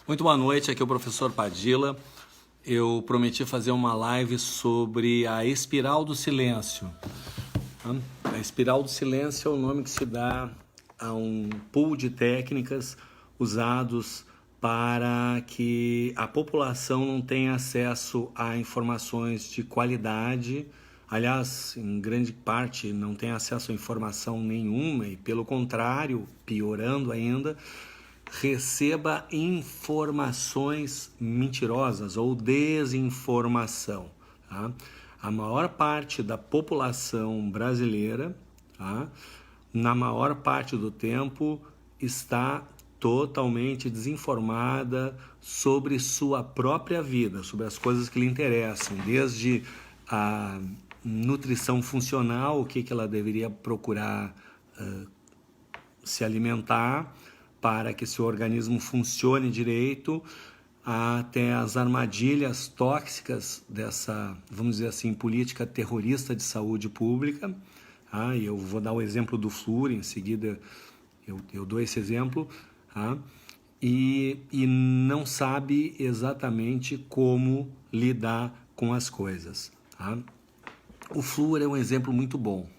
Muito boa noite, aqui é o professor Padilla. Eu prometi fazer uma live sobre a espiral do silêncio. A espiral do silêncio é o nome que se dá a um pool de técnicas usados para que a população não tenha acesso a informações de qualidade. Aliás, em grande parte não tem acesso a informação nenhuma e, pelo contrário, piorando ainda, receba informações mentirosas ou desinformação. Tá? A maior parte da população brasileira, tá? Na maior parte do tempo, está totalmente desinformada sobre sua própria vida, sobre as coisas que lhe interessam, desde a nutrição funcional, o que ela deveria procurar se alimentar para que seu organismo funcione direito, até as armadilhas tóxicas dessa, vamos dizer assim, política terrorista de saúde pública. E eu vou dar o exemplo do flúor, em seguida eu dou esse exemplo, e não sabe exatamente como lidar com as coisas. O flúor é um exemplo muito bom.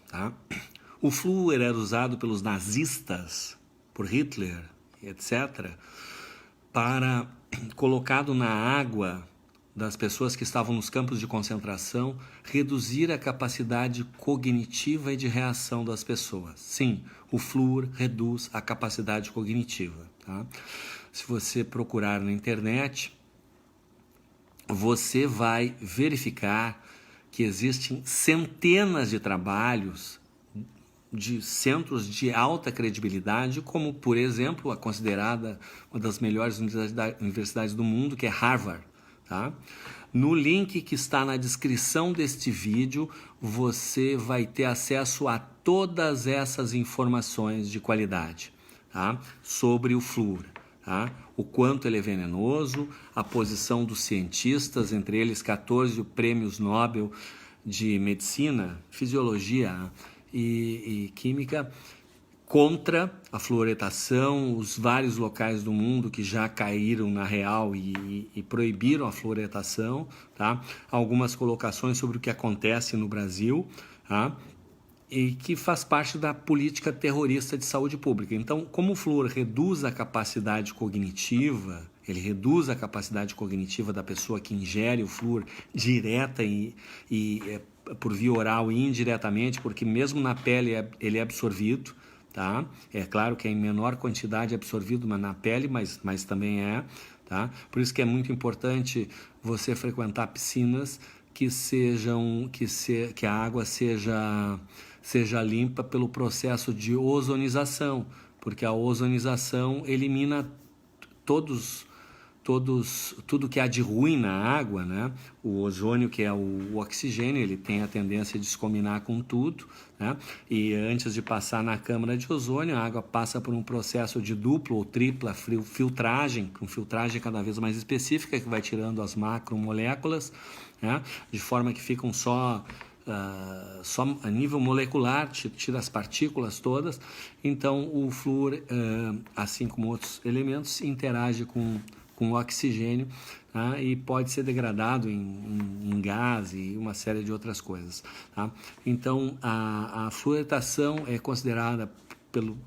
O flúor era usado pelos nazistas, por Hitler, etc., para, colocado na água das pessoas que estavam nos campos de concentração, reduzir a capacidade cognitiva e de reação das pessoas. Sim, o flúor reduz a capacidade cognitiva. Se você procurar na internet, você vai verificar que existem centenas de trabalhos de centros de alta credibilidade, como, por exemplo, a considerada uma das melhores universidades do mundo, que é Harvard. No link que está na descrição deste vídeo, você vai ter acesso a todas essas informações de qualidade, sobre o flúor. O quanto ele é venenoso, a posição dos cientistas, entre eles 14 prêmios Nobel de medicina, fisiologia e química, contra a fluoretação, os vários locais do mundo que já caíram na real e proibiram a fluoretação, algumas colocações sobre o que acontece no Brasil, e que faz parte da política terrorista de saúde pública. Então, como o flúor reduz a capacidade cognitiva, ele reduz a capacidade cognitiva da pessoa que ingere o flúor direta e por via oral e indiretamente, porque mesmo na pele ele é absorvido, É claro que é em menor quantidade absorvido na pele, mas também é, Por isso que é muito importante você frequentar piscinas que a água seja limpa pelo processo de ozonização, porque a ozonização elimina tudo que há de ruim na água, O ozônio, que é o oxigênio, ele tem a tendência de se combinar com tudo, E antes de passar na câmara de ozônio, a água passa por um processo de dupla ou tripla filtragem, com filtragem cada vez mais específica, que vai tirando as macromoléculas, de forma que ficam só a nível molecular, tira as partículas todas. Então o flúor, assim como outros elementos, interage com o oxigênio, e pode ser degradado em gás e uma série de outras coisas. Então a fluoretação é considerada pelo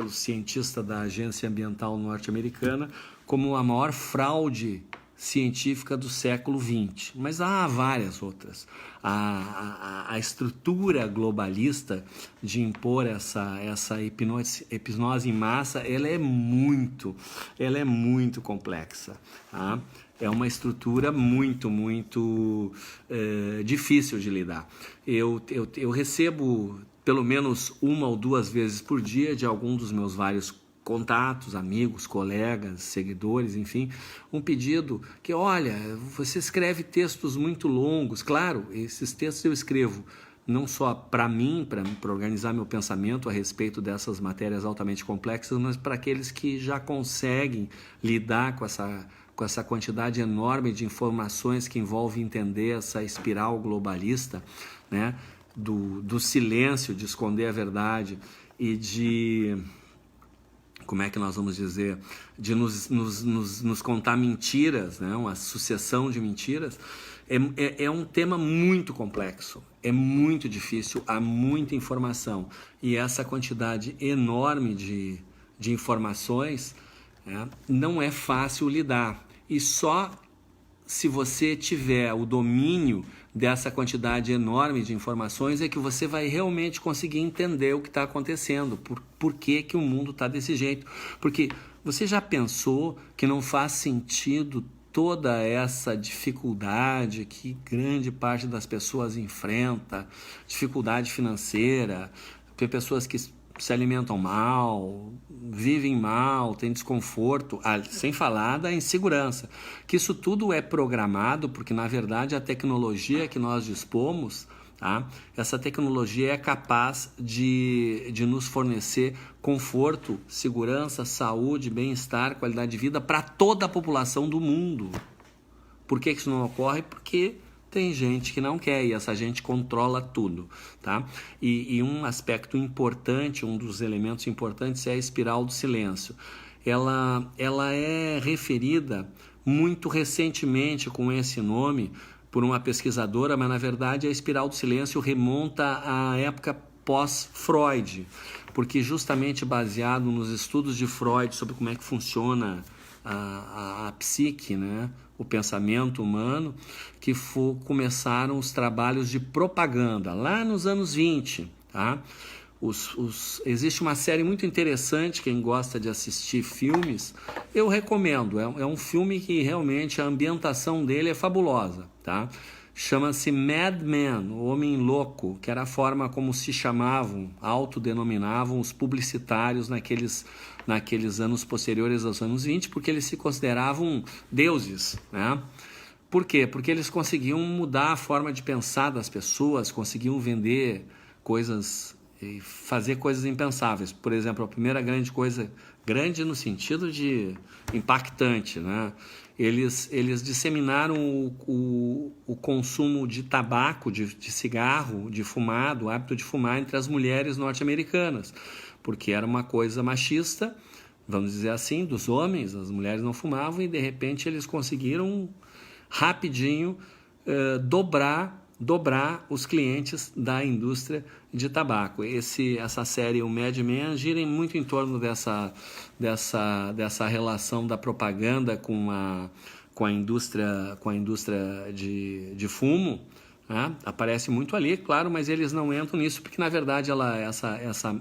cientista da Agência Ambiental Norte-Americana como a maior fraude científica do século XX, mas há várias outras. A estrutura globalista de impor essa hipnose em massa, ela é muito complexa, É uma estrutura muito difícil de lidar. Eu recebo pelo menos 1 ou 2 vezes por dia de algum dos meus vários contatos, amigos, colegas, seguidores, enfim, um pedido que, olha, você escreve textos muito longos. Claro, esses textos eu escrevo não só para mim, para organizar meu pensamento a respeito dessas matérias altamente complexas, mas para aqueles que já conseguem lidar com essa quantidade enorme de informações que envolve entender essa espiral globalista, do silêncio, de esconder a verdade e de como é que nós vamos dizer, de nos contar mentiras, né? Uma sucessão de mentiras, é um tema muito complexo, é muito difícil, há muita informação. E essa quantidade enorme de informações, né, não é fácil lidar. E só se você tiver o domínio dessa quantidade enorme de informações é que você vai realmente conseguir entender o que está acontecendo, por que que o mundo está desse jeito. Porque você já pensou que não faz sentido toda essa dificuldade que grande parte das pessoas enfrenta, dificuldade financeira, tem pessoas que se alimentam mal, vivem mal, têm desconforto, sem falar da insegurança, que isso tudo é programado, porque na verdade a tecnologia que nós dispomos, tá? Essa tecnologia é capaz de nos fornecer conforto, segurança, saúde, bem-estar, qualidade de vida para toda a população do mundo. Por que isso não ocorre? Porque tem gente que não quer e essa gente controla tudo, tá? E um aspecto importante, um dos elementos importantes é a espiral do silêncio. Ela é referida muito recentemente com esse nome por uma pesquisadora, mas na verdade a espiral do silêncio remonta à época pós-Freud, porque justamente baseado nos estudos de Freud sobre como é que funciona a psique, né? O pensamento humano, que começaram os trabalhos de propaganda lá nos anos 20, tá? Existe uma série muito interessante, quem gosta de assistir filmes, eu recomendo, é um filme que realmente a ambientação dele é fabulosa, tá? Chama-se Mad Men, o Homem Louco, que era a forma como se chamavam, autodenominavam os publicitários naqueles anos posteriores aos anos 20, porque eles se consideravam deuses, né? Por quê? Porque eles conseguiam mudar a forma de pensar das pessoas, conseguiam vender coisas e fazer coisas impensáveis. Por exemplo, a primeira grande coisa, grande no sentido de impactante, né? Eles disseminaram o consumo de tabaco, de cigarro, de fumar, o hábito de fumar entre as mulheres norte-americanas, porque era uma coisa machista, vamos dizer assim, dos homens, as mulheres não fumavam e de repente eles conseguiram rapidinho dobrar os clientes da indústria de tabaco. Essa série, o Mad Men, gira muito em torno dessa relação da propaganda com a indústria de fumo, né? Aparece muito ali, claro, mas eles não entram nisso porque na verdade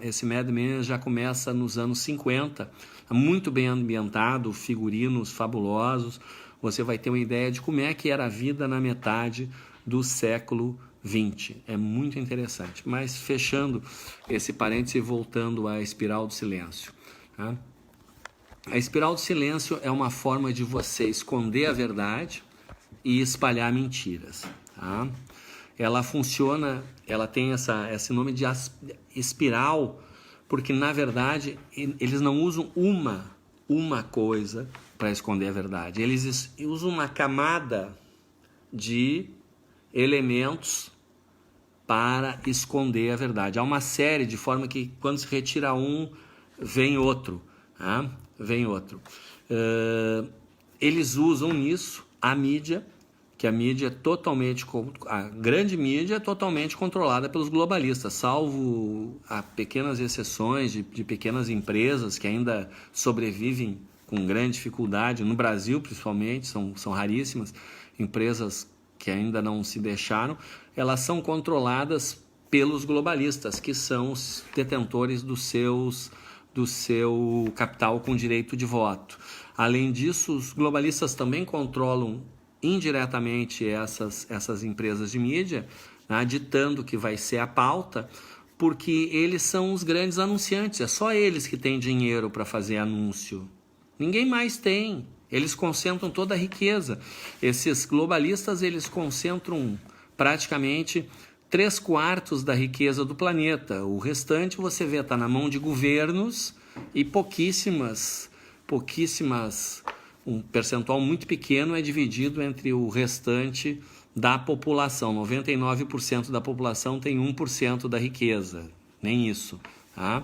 esse Mad Men já começa nos anos 50, muito bem ambientado, figurinos fabulosos. Você vai ter uma ideia de como é que era a vida na metade do século XX. É muito interessante. Mas fechando esse parêntese e voltando à espiral do silêncio, tá? A espiral do silêncio é uma forma de você esconder a verdade e espalhar mentiras, tá? Ela funciona, ela tem esse nome de espiral, porque na verdade eles não usam uma coisa para esconder a verdade. Eles usam uma camada de elementos para esconder a verdade. Há uma série de forma que quando se retira um, vem outro, tá? Vem outro. Eles usam nisso a mídia, que a mídia a grande mídia é totalmente controlada pelos globalistas, salvo a pequenas exceções de pequenas empresas que ainda sobrevivem com grande dificuldade, no Brasil principalmente, são raríssimas, empresas que ainda não se deixaram, elas são controladas pelos globalistas, que são os detentores do seu capital com direito de voto. Além disso, os globalistas também controlam indiretamente essas empresas de mídia, né, ditando que vai ser a pauta, porque eles são os grandes anunciantes, é só eles que têm dinheiro para fazer anúncio. Ninguém mais tem. Eles concentram toda a riqueza. Esses globalistas, eles concentram praticamente 3/4 da riqueza do planeta. O restante, você vê, está na mão de governos e pouquíssimas, um percentual muito pequeno é dividido entre o restante da população. 99% da população tem 1% da riqueza, nem isso, tá?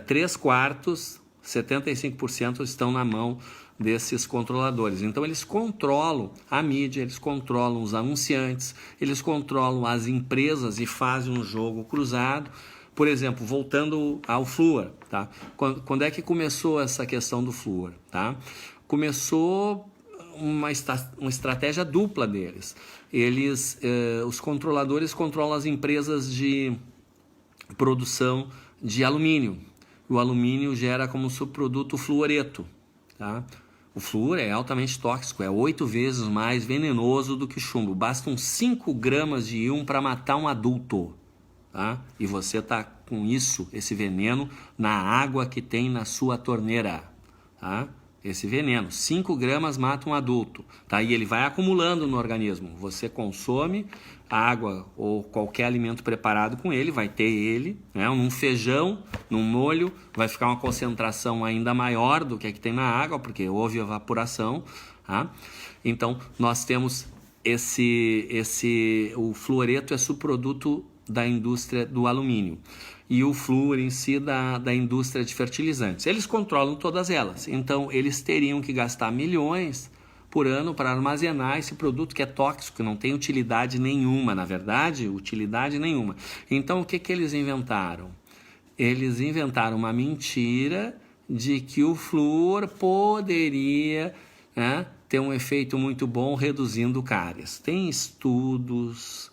3 quartos, 75% estão na mão desses controladores. Então eles controlam a mídia, eles controlam os anunciantes, eles controlam as empresas e fazem um jogo cruzado. Por exemplo, voltando ao flúor, tá? Quando é que começou essa questão do flúor, tá? Começou uma estratégia dupla deles. Os controladores controlam as empresas de produção de alumínio. O alumínio gera como subproduto o fluoreto, tá? O flúor é altamente tóxico, é 8 vezes mais venenoso do que o chumbo. Bastam 5 gramas de íon para matar um adulto, tá? E você está com esse veneno, na água que tem na sua torneira, tá? Esse veneno, 5 gramas mata um adulto, tá? E ele vai acumulando no organismo. Você consome água ou qualquer alimento preparado com ele, vai ter ele, né? Num feijão, num molho, vai ficar uma concentração ainda maior do que tem na água, porque houve evaporação, tá? Então, nós temos o fluoreto é subproduto da indústria do alumínio e o flúor em si da indústria de fertilizantes. Eles controlam todas elas, então eles teriam que gastar milhões por ano para armazenar esse produto que é tóxico, que não tem utilidade nenhuma, na verdade, utilidade nenhuma. Então o que eles inventaram? Eles inventaram uma mentira de que o flúor poderia, né, ter um efeito muito bom reduzindo cáries. Tem estudos,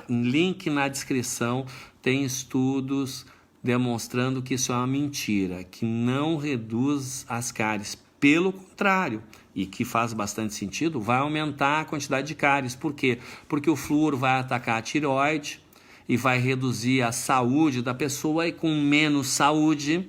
link na descrição, tem estudos demonstrando que isso é uma mentira, que não reduz as cáries. Pelo contrário, e que faz bastante sentido, vai aumentar a quantidade de cáries. Por quê? Porque o flúor vai atacar a tireoide e vai reduzir a saúde da pessoa, e com menos saúde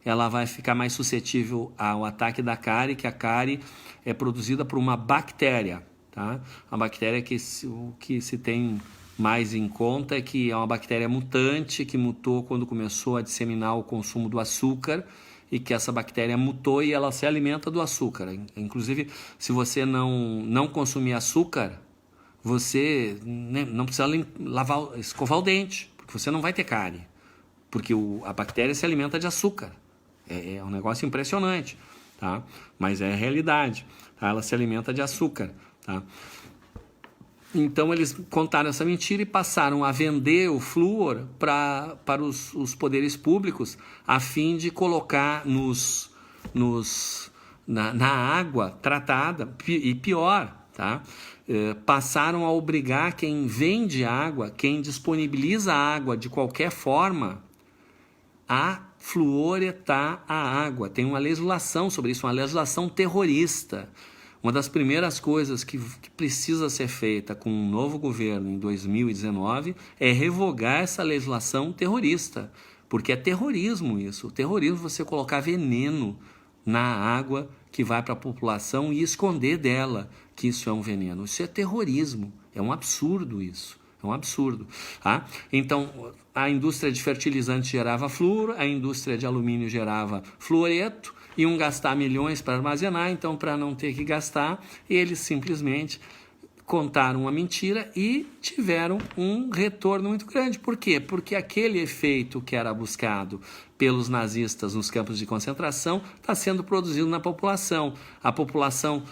ela vai ficar mais suscetível ao ataque da cárie, que a cárie é produzida por uma bactéria, tá? A bactéria o que se tem mais em conta é que é uma bactéria mutante que mutou quando começou a disseminar o consumo do açúcar, e que essa bactéria mutou e ela se alimenta do açúcar. Inclusive, se você não consumir açúcar, você não precisa escovar o dente, porque você não vai ter cárie, porque a bactéria se alimenta de açúcar. É um negócio impressionante, tá? Mas é a realidade, tá? Ela se alimenta de açúcar, tá? Então eles contaram essa mentira e passaram a vender o flúor para os poderes públicos, a fim de colocar na água tratada, e pior, tá? Passaram a obrigar quem vende água, quem disponibiliza água de qualquer forma, a fluoretar a água. Tem uma legislação sobre isso, uma legislação terrorista. Uma das primeiras coisas que precisa ser feita com um novo governo em 2019 é revogar essa legislação terrorista, porque é terrorismo isso. O terrorismo é você colocar veneno na água que vai para a população e esconder dela que isso é um veneno. Isso é terrorismo, é um absurdo isso. É um absurdo, tá? Então, a indústria de fertilizantes gerava flúor, a indústria de alumínio gerava fluoreto, iam gastar milhões para armazenar, então, para não ter que gastar, eles simplesmente contaram uma mentira e tiveram um retorno muito grande. Por quê? Porque aquele efeito que era buscado pelos nazistas nos campos de concentração está sendo produzido na população. A população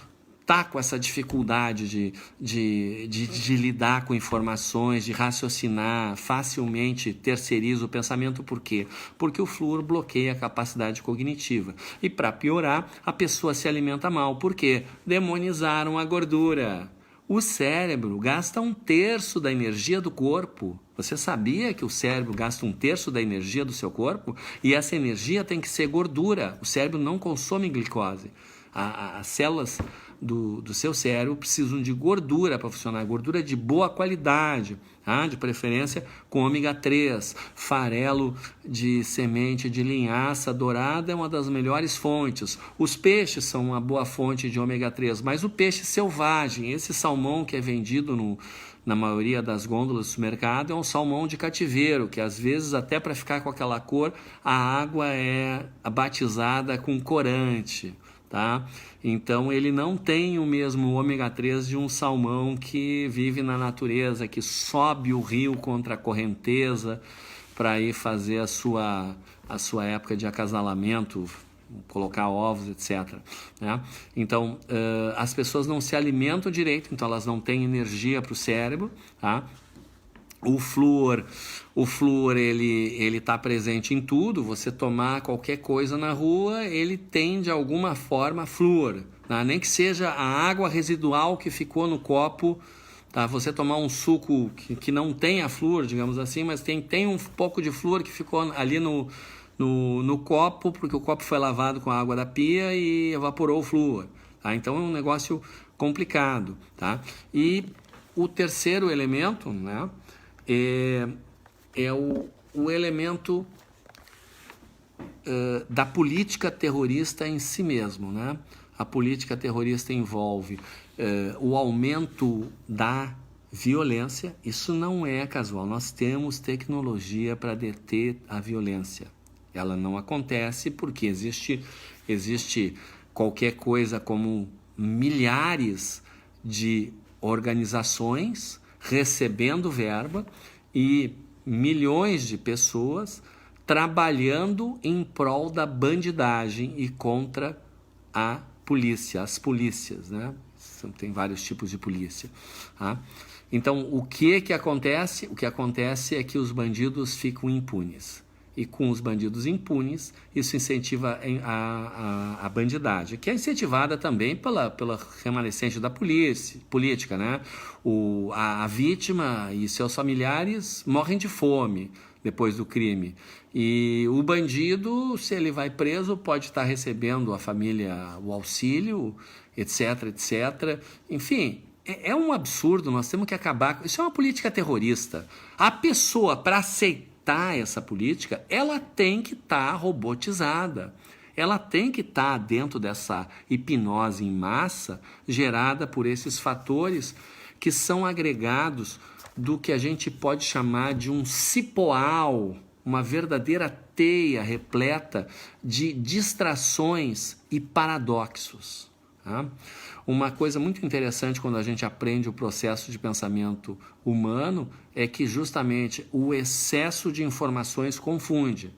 está com essa dificuldade de lidar com informações, de raciocinar, facilmente terceiriza o pensamento. Por quê? Porque o flúor bloqueia a capacidade cognitiva. E para piorar, a pessoa se alimenta mal. Por quê? Demonizaram a gordura. O cérebro gasta 1/3 da energia do corpo. Você sabia que o cérebro gasta 1/3 da energia do seu corpo? E essa energia tem que ser gordura. O cérebro não consome glicose. As células do seu cérebro precisam de gordura para funcionar, gordura de boa qualidade, tá? De preferência com ômega 3, farelo de semente de linhaça dourada é uma das melhores fontes. Os peixes são uma boa fonte de ômega 3, mas o peixe selvagem, esse salmão que é vendido na maioria das gôndolas do supermercado, é um salmão de cativeiro, que às vezes até para ficar com aquela cor, a água é batizada com corante. Tá? Então ele não tem o mesmo ômega 3 de um salmão que vive na natureza, que sobe o rio contra a correnteza, para ir fazer a sua época de acasalamento, colocar ovos, etc. Né? Então, as pessoas não se alimentam direito, então elas não têm energia para o cérebro. Tá? O flúor ele está presente em tudo. Você tomar qualquer coisa na rua, ele tem de alguma forma flúor. Tá? Nem que seja a água residual que ficou no copo. Tá? Você tomar um suco que não tenha flúor, digamos assim, mas tem um pouco de flúor que ficou ali no copo, porque o copo foi lavado com a água da pia e evaporou o flúor. Tá? Então é um negócio complicado. Tá? E o terceiro elemento, né, é o elemento da política terrorista em si mesmo. Né? A política terrorista envolve o aumento da violência. Isso não é casual. Nós temos tecnologia para deter a violência. Ela não acontece porque existe qualquer coisa como milhares de organizações recebendo verba e milhões de pessoas trabalhando em prol da bandidagem e contra a polícia, as polícias, né? Tem vários tipos de polícia. Tá? Então, o que acontece? O que acontece é que os bandidos ficam impunes. E com os bandidos impunes, isso incentiva a bandidagem, que é incentivada também pela remanescente da política. Né? A vítima e seus familiares morrem de fome depois do crime. E o bandido, se ele vai preso, pode estar recebendo a família o auxílio, etc, etc. Enfim, é um absurdo, nós temos que acabar com isso. É uma política terrorista. A pessoa, para aceitar essa política, ela tem que estar robotizada. Ela tem que estar dentro dessa hipnose em massa gerada por esses fatores que são agregados do que a gente pode chamar de um cipoal, uma verdadeira teia repleta de distrações e paradoxos. Tá? Uma coisa muito interessante quando a gente aprende o processo de pensamento humano é que justamente o excesso de informações confunde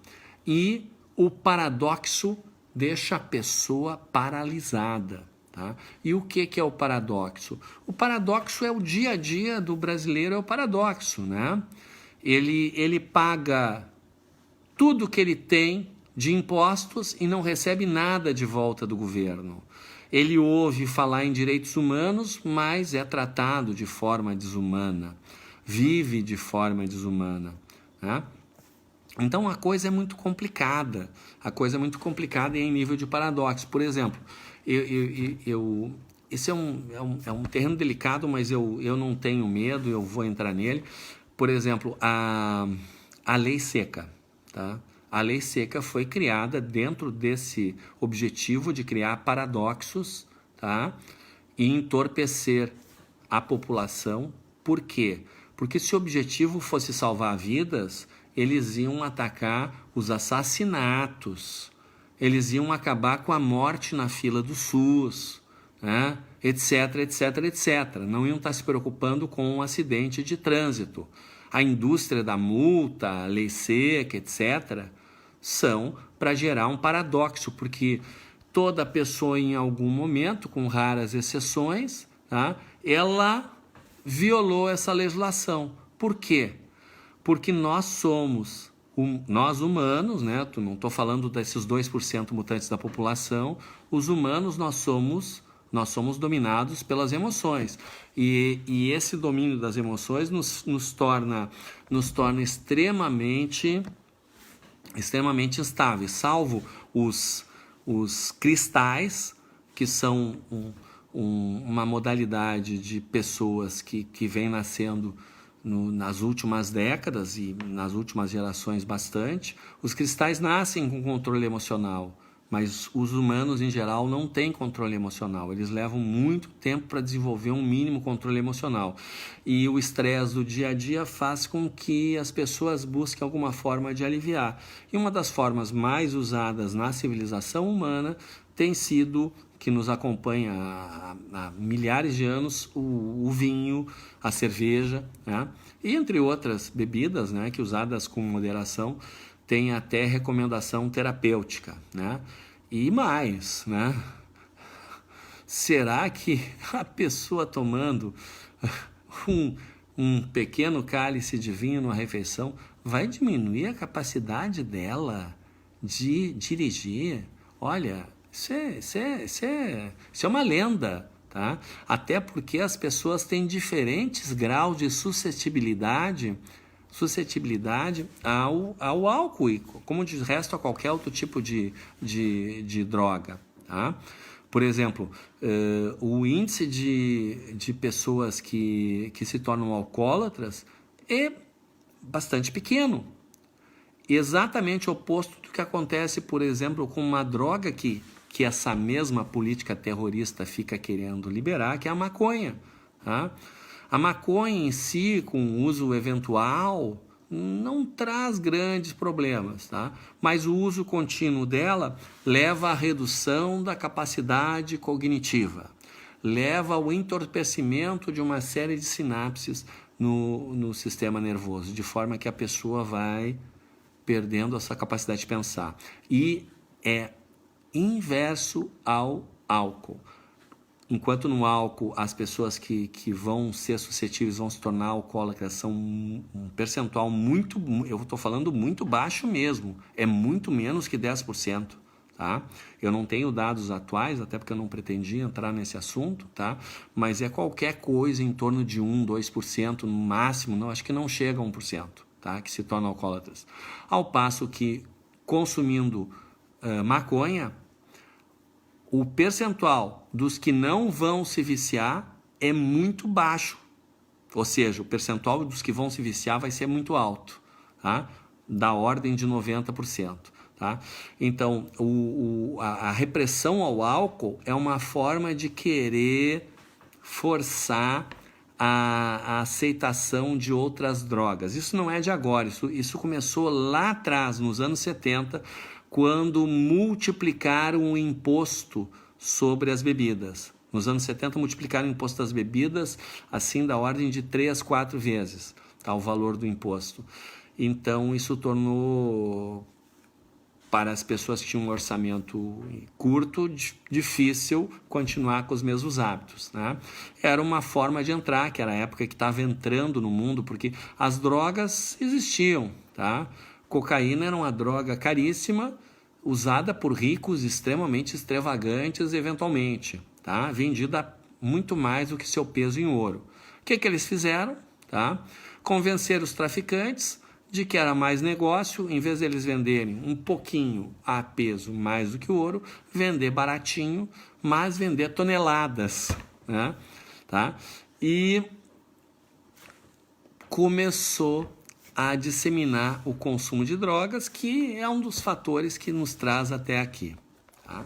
e o paradoxo deixa a pessoa paralisada. Tá? E o que é o paradoxo? O paradoxo é o dia a dia do brasileiro, é o paradoxo. Né? Ele paga tudo que ele tem de impostos e não recebe nada de volta do governo. Ele ouve falar em direitos humanos, mas é tratado de forma desumana, vive de forma desumana. Né? Então a coisa é muito complicada, e em nível de paradoxo. Por exemplo, esse é um terreno delicado, mas eu não tenho medo, eu vou entrar nele. Por exemplo, a lei seca. Tá? A lei seca foi criada dentro desse objetivo de criar paradoxos, tá? E entorpecer a população. Por quê? Porque se o objetivo fosse salvar vidas, eles iam atacar os assassinatos, eles iam acabar com a morte na fila do SUS, né? etc, etc, etc. Não iam estar se preocupando com um acidente de trânsito. A indústria da multa, a lei seca, etc., são para gerar um paradoxo, porque toda pessoa em algum momento, com raras exceções, tá, ela violou essa legislação. Por quê? Porque nós humanos, né, não estou falando desses 2% mutantes da população, os humanos nós somos dominados pelas emoções. E esse domínio das emoções nos torna extremamente instáveis, salvo os cristais, que são uma modalidade de pessoas que vem nascendo nas últimas décadas e nas últimas gerações bastante. Os cristais nascem com controle emocional, mas os humanos, em geral, não têm controle emocional. Eles levam muito tempo para desenvolver um mínimo controle emocional. E o estresse do dia a dia faz com que as pessoas busquem alguma forma de aliviar. E uma das formas mais usadas na civilização humana tem sido que nos acompanha há milhares de anos, o vinho, a cerveja, né? E entre outras bebidas, né, que usadas com moderação, tem até recomendação terapêutica, né? E mais, né? Será que a pessoa tomando um pequeno cálice de vinho numa refeição vai diminuir a capacidade dela de dirigir? Olha, isso é uma lenda, tá? Até porque as pessoas têm diferentes graus de suscetibilidade ao álcool, e como de resto a qualquer outro tipo de droga, tá? Por exemplo, o índice de pessoas que se tornam alcoólatras é bastante pequeno. Exatamente o oposto do que acontece, por exemplo, com uma droga que essa mesma política terrorista fica querendo liberar, que é a maconha, tá? A maconha em si, com uso eventual, não traz grandes problemas, tá? Mas o uso contínuo dela leva à redução da capacidade cognitiva, leva ao entorpecimento de uma série de sinapses no sistema nervoso, de forma que a pessoa vai perdendo essa capacidade de pensar. E é inverso ao álcool. Enquanto no álcool as pessoas que vão ser suscetíveis, vão se tornar alcoólatras, são um percentual muito, eu estou falando muito baixo mesmo, é muito menos que 10%, tá? Eu não tenho dados atuais, até porque eu não pretendia entrar nesse assunto, tá? Mas é qualquer coisa em torno de 1, 2% no máximo, não, acho que não chega a 1%, tá? Que se tornam alcoólatras. Ao passo que consumindo maconha, o percentual dos que não vão se viciar é muito baixo. Ou seja, o percentual dos que vão se viciar vai ser muito alto, tá? Da ordem de 90%. Tá? Então, a repressão ao álcool é uma forma de querer forçar a aceitação de outras drogas. Isso não é de agora, isso começou lá atrás, nos anos 70, quando multiplicaram o imposto sobre as bebidas. Nos anos 70 multiplicaram o imposto das bebidas assim da ordem de 3, 4 vezes, tá, o valor do imposto. Então isso tornou, para as pessoas que tinham um orçamento curto, difícil continuar com os mesmos hábitos, né? Era uma forma de entrar, que era a época que estava entrando no mundo, porque as drogas existiam, tá? Cocaína era uma droga caríssima, usada por ricos extremamente extravagantes eventualmente, tá? Vendida muito mais do que seu peso em ouro. O que eles fizeram? Tá? Convencer os traficantes de que era mais negócio, em vez de eles venderem um pouquinho a peso mais do que o ouro, vender baratinho, mas vender toneladas, né? Tá? E começou a disseminar o consumo de drogas, que é um dos fatores que nos traz até aqui. Tá?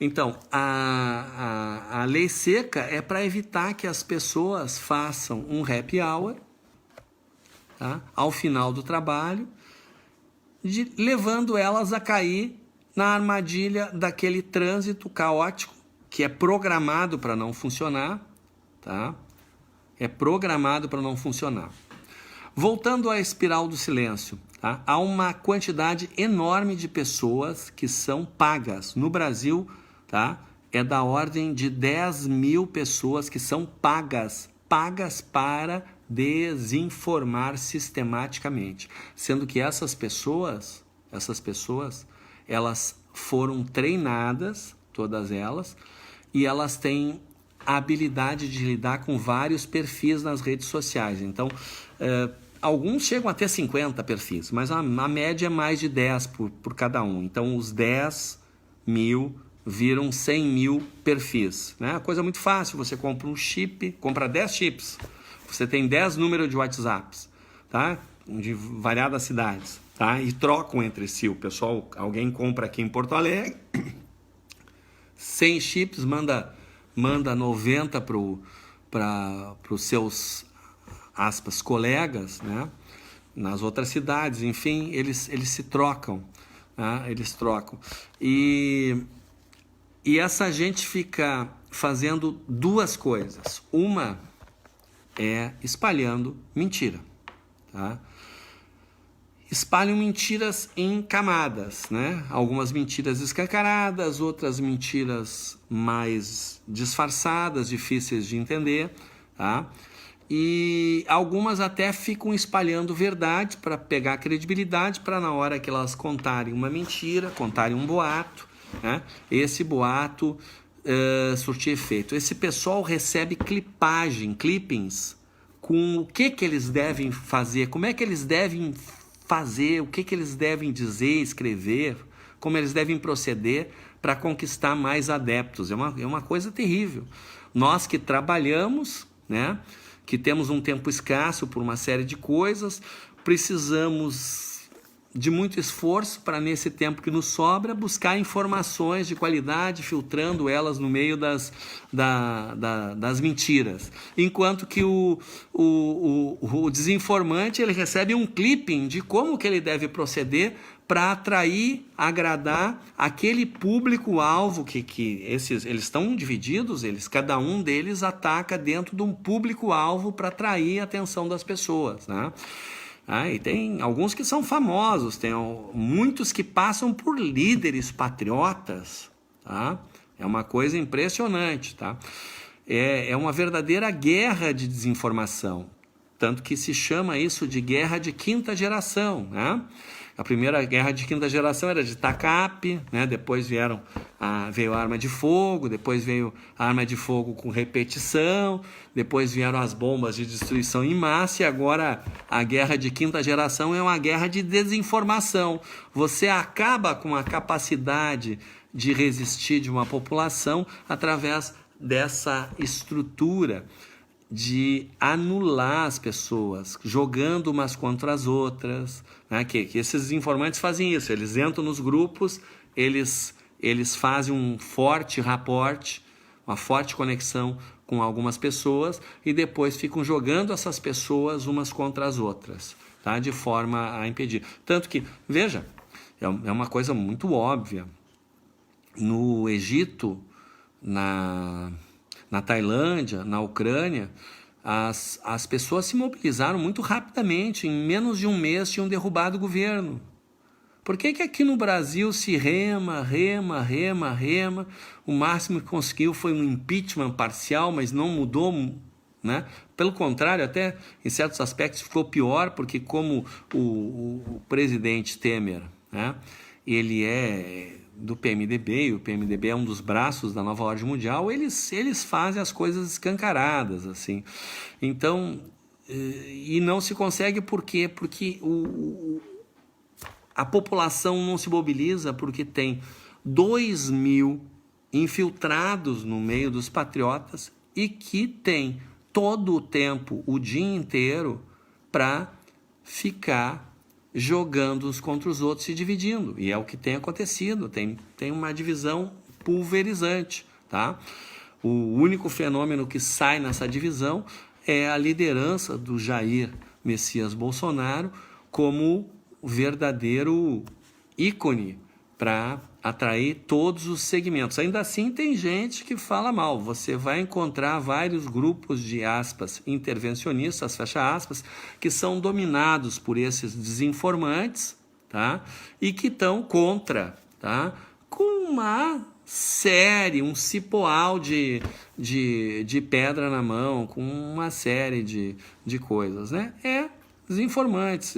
Então, a lei seca é para evitar que as pessoas façam um happy hour, tá, ao final do trabalho, levando elas a cair na armadilha daquele trânsito caótico que é programado para não funcionar, tá? É programado para não funcionar. Voltando à espiral do silêncio, tá? Há uma quantidade enorme de pessoas que são pagas. No Brasil, tá? É da ordem de 10 mil pessoas que são pagas para desinformar sistematicamente. Sendo que essas pessoas, elas foram treinadas, todas elas, e elas têm a habilidade de lidar com vários perfis nas redes sociais. Então, alguns chegam a ter 50 perfis, mas a média é mais de 10 por cada um. Então, os 10 mil viram 100 mil perfis, né? A coisa é muito fácil, você compra um chip, compra 10 chips, você tem 10 números de WhatsApps, tá? De variadas cidades, tá? E trocam entre si. O pessoal, alguém compra aqui em Porto Alegre, 100 chips, manda 90 para os seus, aspas, colegas, né? Nas outras cidades, enfim, eles se trocam, né? Eles trocam. E E essa gente fica fazendo duas coisas. Uma é espalhando mentira, tá? Espalham mentiras em camadas, né? Algumas mentiras escancaradas, outras mentiras mais disfarçadas, difíceis de entender, tá? E algumas até ficam espalhando verdade para pegar credibilidade, para na hora que elas contarem uma mentira, contarem um boato, né? Esse boato surtir efeito. Esse pessoal recebe clippings com o que eles devem fazer, como é que eles devem fazer, o que eles devem dizer, escrever, como eles devem proceder para conquistar mais adeptos. É uma coisa terrível. Nós que trabalhamos, né, que temos um tempo escasso por uma série de coisas, precisamos de muito esforço para, nesse tempo que nos sobra, buscar informações de qualidade, filtrando elas no meio das mentiras. Enquanto que o desinformante, ele recebe um clipping de como que ele deve proceder para atrair, agradar aquele público-alvo que eles estão divididos, cada um deles ataca dentro de um público-alvo para atrair a atenção das pessoas, né? E tem alguns que são famosos, tem muitos que passam por líderes patriotas, tá? É uma coisa impressionante, tá? É uma verdadeira guerra de desinformação, tanto que se chama isso de guerra de quinta geração, né? A primeira guerra de quinta geração era de TACAP, né? Depois veio a arma de fogo, depois veio a arma de fogo com repetição, depois vieram as bombas de destruição em massa, e agora a guerra de quinta geração é uma guerra de desinformação. Você acaba com a capacidade de resistir de uma população através dessa estrutura de anular as pessoas, jogando umas contra as outras, né? Que esses informantes fazem isso, eles entram nos grupos, eles fazem um forte raporte, uma forte conexão com algumas pessoas e depois ficam jogando essas pessoas umas contra as outras, tá? De forma a impedir. Tanto que, veja, é uma coisa muito óbvia. No Egito, na Tailândia, na Ucrânia, as pessoas se mobilizaram muito rapidamente. Em menos de um mês tinham derrubado o governo. Por que aqui no Brasil se rema? O máximo que conseguiu foi um impeachment parcial, mas não mudou, né? Pelo contrário, até em certos aspectos ficou pior, porque como o presidente Temer, né, ele é do PMDB, e o PMDB é um dos braços da nova ordem mundial, eles fazem as coisas escancaradas, assim. Então, e não se consegue por quê? Porque a população não se mobiliza, porque tem 2.000 infiltrados no meio dos patriotas e que tem todo o tempo, o dia inteiro, para ficar jogando uns contra os outros, se dividindo. E é o que tem acontecido, tem uma divisão pulverizante, tá? O único fenômeno que sai nessa divisão é a liderança do Jair Messias Bolsonaro como verdadeiro ícone para atrair todos os segmentos. Ainda assim, tem gente que fala mal. Você vai encontrar vários grupos de, aspas, intervencionistas, fecha aspas, que são dominados por esses desinformantes, tá? E que estão contra, tá? Com uma série, um cipoal de pedra na mão, com uma série de coisas, né? Desinformantes,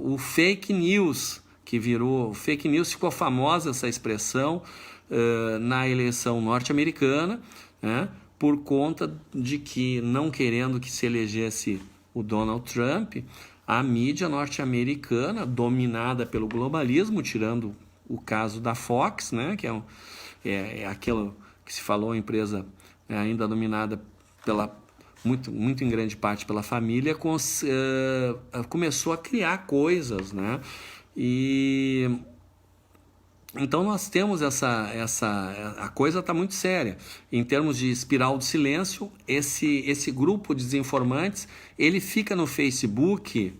o fake news, que virou fake news, ficou famosa essa expressão na eleição norte-americana, né, por conta de que, não querendo que se elegesse o Donald Trump, a mídia norte-americana, dominada pelo globalismo, tirando o caso da Fox, né, que é aquilo que se falou, a empresa ainda dominada muito em grande parte pela família, começou a criar coisas, né? E então nós temos a coisa está muito séria. Em termos de espiral do silêncio, esse grupo de desinformantes, ele fica no Facebook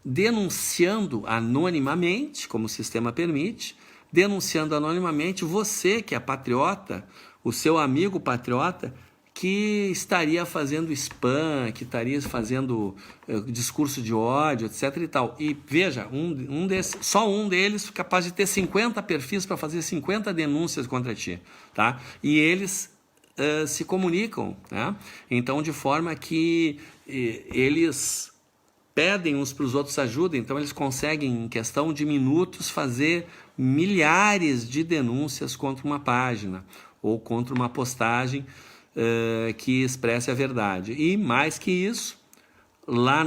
denunciando anonimamente, como o sistema permite, denunciando anonimamente você que é patriota, o seu amigo patriota, que estaria fazendo spam, que estaria fazendo discurso de ódio, etc. e tal. E veja, só um deles capaz de ter 50 perfis para fazer 50 denúncias contra ti, tá? E eles se comunicam, né? Então, de forma que eles pedem uns para os outros ajuda, então eles conseguem, em questão de minutos, fazer milhares de denúncias contra uma página ou contra uma postagem que expresse a verdade. E mais que isso, lá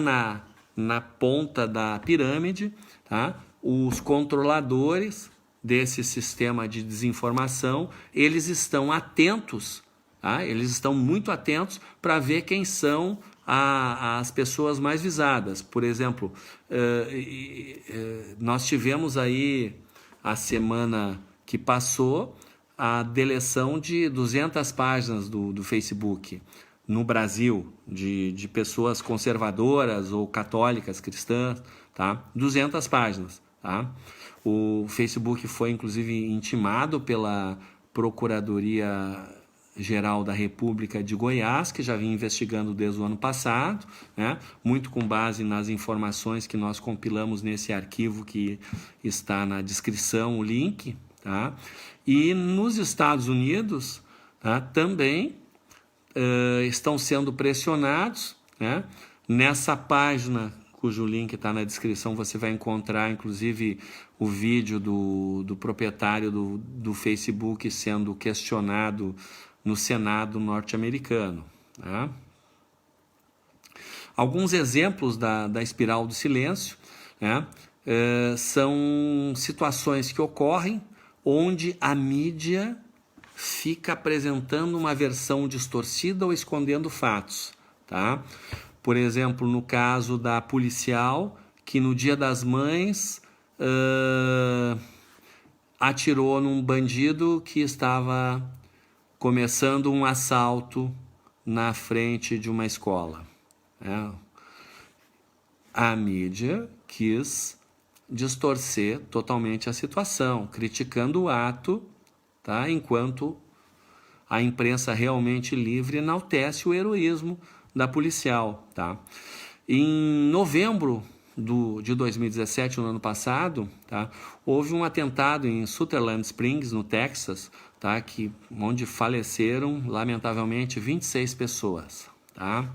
na ponta da pirâmide, tá? Os controladores desse sistema de desinformação, eles estão atentos, tá? Eles estão muito atentos para ver quem são as pessoas mais visadas. Por exemplo, nós tivemos aí a semana que passou a deleção de 200 páginas do Facebook no Brasil, de pessoas conservadoras ou católicas, cristãs, tá? 200 páginas, tá? O Facebook foi, inclusive, intimado pela Procuradoria-Geral da República de Goiás, que já vinha investigando desde o ano passado, né? Muito com base nas informações que nós compilamos nesse arquivo que está na descrição, o link, tá? E nos Estados Unidos, tá, também estão sendo pressionados, né? Nessa página, cujo link está na descrição, você vai encontrar, inclusive, o vídeo do proprietário do Facebook sendo questionado no Senado norte-americano, tá? Alguns exemplos da espiral do silêncio, né? São situações que ocorrem onde a mídia fica apresentando uma versão distorcida ou escondendo fatos, tá? Por exemplo, no caso da policial que no Dia das Mães atirou num bandido que estava começando um assalto na frente de uma escola, né? A mídia quis distorcer totalmente a situação, criticando o ato, tá? Enquanto a imprensa realmente livre enaltece o heroísmo da policial, tá? Em novembro de 2017, no ano passado, tá? Houve um atentado em Sutherland Springs, no Texas, tá? Onde faleceram, lamentavelmente, 26 pessoas, tá?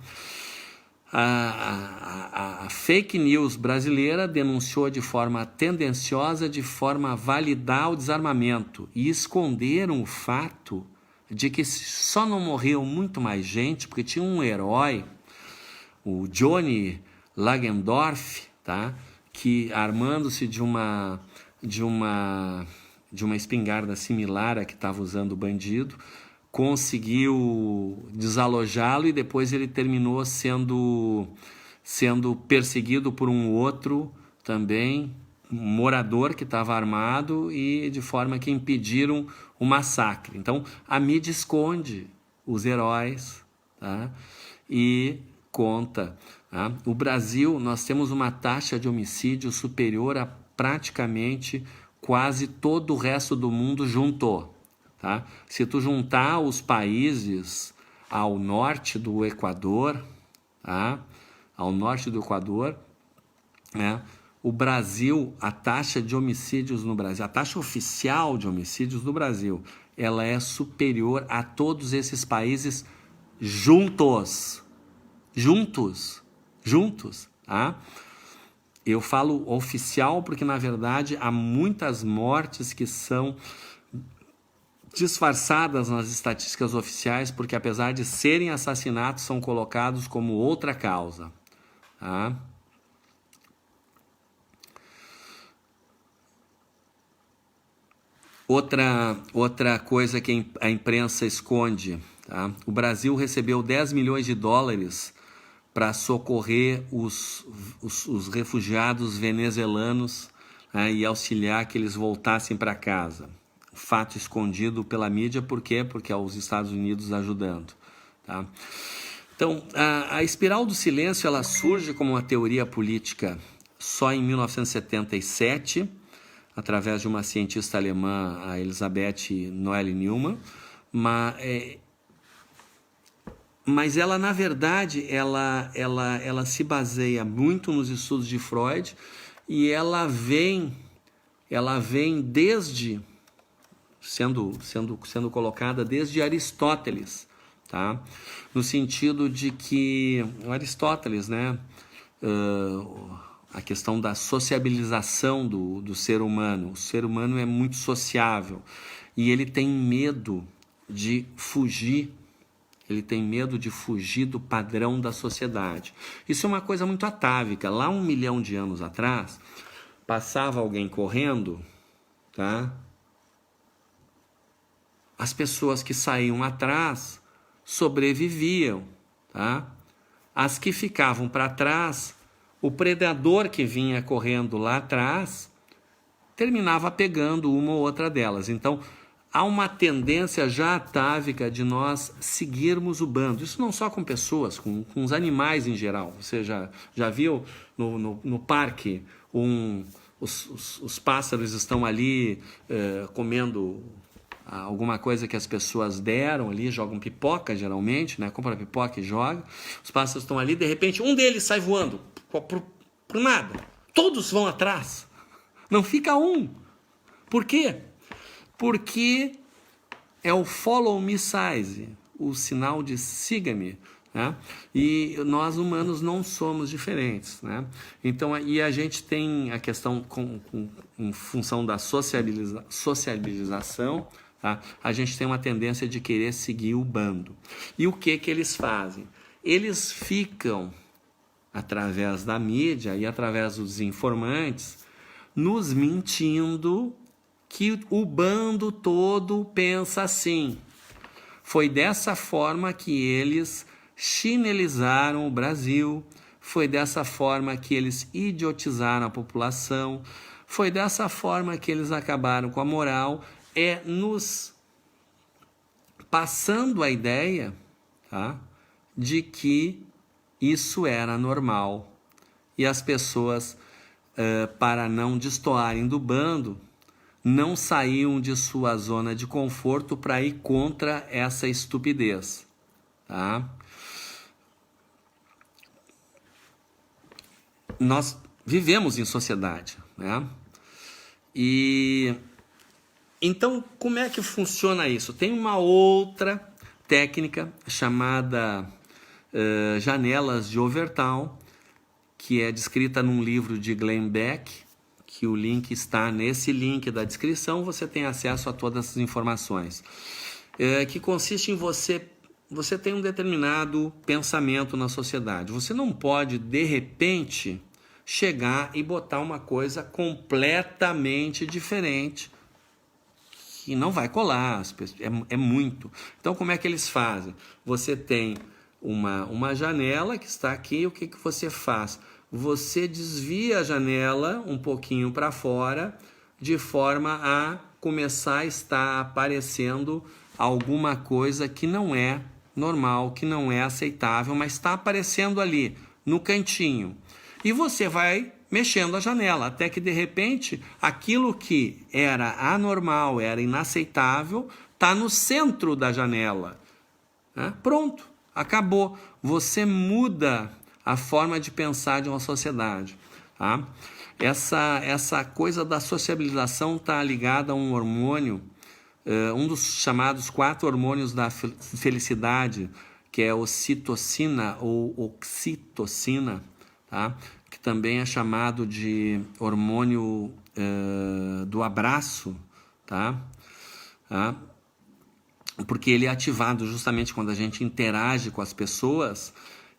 A fake news brasileira denunciou de forma tendenciosa, de forma a validar o desarmamento e esconderam o fato de que só não morreu muito mais gente porque tinha um herói, o Johnny Langendorf, tá? Que armando-se de uma espingarda similar à que estava usando o bandido, conseguiu desalojá-lo e depois ele terminou sendo perseguido por um outro também, um morador que estava armado, e de forma que impediram o massacre. Então, a mídia esconde os heróis, tá? E conta, tá? O Brasil, nós temos uma taxa de homicídio superior a praticamente quase todo o resto do mundo juntou. Tá? Se tu juntar os países ao norte do Equador, tá? Ao norte do Equador, né? O Brasil, a taxa de homicídios no Brasil, a taxa oficial de homicídios no Brasil, ela é superior a todos esses países juntos, tá? Eu falo oficial porque, na verdade, há muitas mortes que são disfarçadas nas estatísticas oficiais, porque apesar de serem assassinatos, são colocados como outra causa, tá? Outra coisa que a imprensa esconde, tá? O Brasil recebeu 10 milhões de dólares para socorrer os refugiados venezuelanos, né, e auxiliar que eles voltassem para casa. Fato escondido pela mídia, por quê? Porque é os Estados Unidos ajudando, tá? Então, a espiral do silêncio, ela surge como uma teoria política só em 1977, através de uma cientista alemã, a Elisabeth Noelle-Neumann, mas ela, na verdade, ela se baseia muito nos estudos de Freud e ela vem desde, sendo colocada desde Aristóteles, tá? No sentido de que Aristóteles, né, a questão da sociabilização do ser humano. O ser humano é muito sociável e ele tem medo de fugir. Ele tem medo de fugir do padrão da sociedade. Isso é uma coisa muito atávica. Lá 1 milhão de anos atrás, passava alguém correndo, tá? As pessoas que saíam atrás sobreviviam, tá? As que ficavam para trás, o predador que vinha correndo lá atrás terminava pegando uma ou outra delas. Então, há uma tendência já atávica de nós seguirmos o bando. Isso não só com pessoas, com os animais em geral. Você já viu no parque os pássaros estão ali comendo alguma coisa que as pessoas deram ali, jogam pipoca geralmente, né? Compra pipoca e joga. Os pássaros estão ali, de repente um deles sai voando pro nada. Todos vão atrás. Não fica um. Por quê? Porque é o follow me size, o sinal de siga-me, né? E nós humanos não somos diferentes, né? Então, e a gente tem a questão em função da socialização, tá? A gente tem uma tendência de querer seguir o bando. E o que eles fazem? Eles ficam, através da mídia e através dos informantes, nos mentindo que o bando todo pensa assim. Foi dessa forma que eles chinelizaram o Brasil, foi dessa forma que eles idiotizaram a população, foi dessa forma que eles acabaram com a moral, nos passando a ideia, tá, de que isso era normal. E as pessoas, para não destoarem do bando, não saíam de sua zona de conforto para ir contra essa estupidez, tá? Nós vivemos em sociedade, né? E então, como é que funciona isso? Tem uma outra técnica chamada janelas de Overton, que é descrita num livro de Glenn Beck, que o link está nesse link da descrição, você tem acesso a todas essas informações. Que consiste em você tem um determinado pensamento na sociedade. Você não pode, de repente, chegar e botar uma coisa completamente diferente, que não vai colar, é muito. Então, como é que eles fazem? Você tem uma janela que está aqui, o que você faz? Você desvia a janela um pouquinho para fora, de forma a começar a estar aparecendo alguma coisa que não é normal, que não é aceitável, mas está aparecendo ali, no cantinho. E você vai mexendo a janela, até que de repente aquilo que era anormal, era inaceitável, está no centro da janela. Pronto, acabou. Você muda a forma de pensar de uma sociedade, tá? Essa coisa da sociabilização está ligada a um hormônio, um dos chamados 4 hormônios da felicidade, que é ocitocina ou oxitocina, tá? Que também é chamado de hormônio do abraço, tá? Porque ele é ativado justamente quando a gente interage com as pessoas.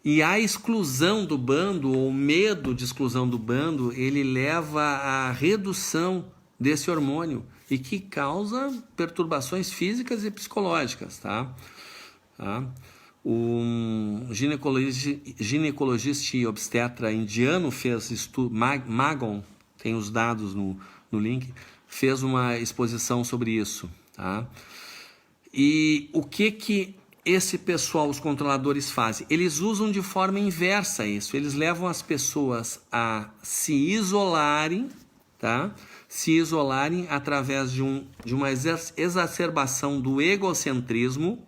E a exclusão do bando, ou medo de exclusão do bando, ele leva à redução desse hormônio e que causa perturbações físicas e psicológicas, tá? Um ginecologista e obstetra indiano fez estudo, Magon, tem os dados no link, fez uma exposição sobre isso, tá? E o que esse pessoal, os controladores, fazem? Eles usam de forma inversa isso. Eles levam as pessoas a se isolarem, tá? Se isolarem através de uma exacerbação do egocentrismo,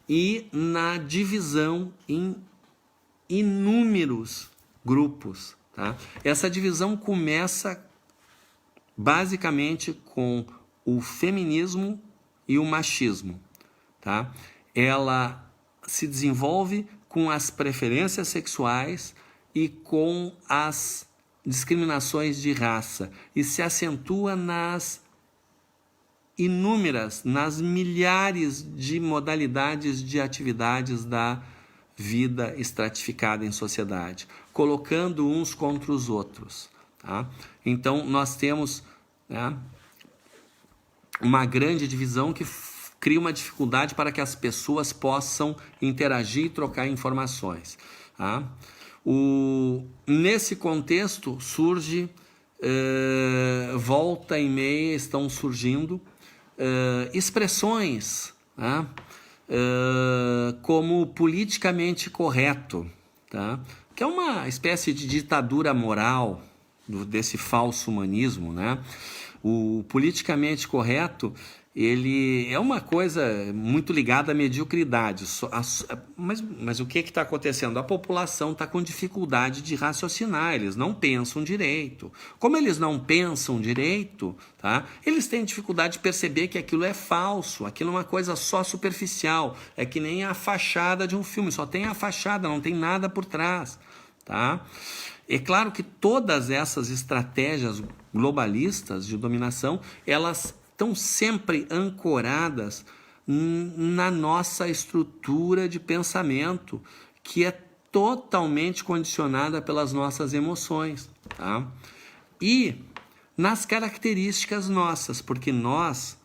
e na divisão em inúmeros grupos, tá? Essa divisão começa basicamente com o feminismo e o machismo, tá? Ela se desenvolve com as preferências sexuais e com as discriminações de raça e se acentua nas milhares de modalidades de atividades da vida estratificada em sociedade, colocando uns contra os outros, tá? Então, nós temos, né, uma grande divisão que cria uma dificuldade para que as pessoas possam interagir e trocar informações, tá? Nesse contexto surge, volta e meia estão surgindo expressões, tá? Como politicamente correto, tá? Que é uma espécie de ditadura moral desse falso humanismo, né? O politicamente correto, ele é uma coisa muito ligada à mediocridade. Mas o que está acontecendo? A população está com dificuldade de raciocinar, eles não pensam direito. Como eles não pensam direito, tá? Eles têm dificuldade de perceber que aquilo é falso, aquilo é uma coisa só superficial. É que nem a fachada de um filme, só tem a fachada, não tem nada por trás, tá? É claro que todas essas estratégias globalistas de dominação, elas estão sempre ancoradas na nossa estrutura de pensamento, que é totalmente condicionada pelas nossas emoções, tá? E nas características nossas, porque nós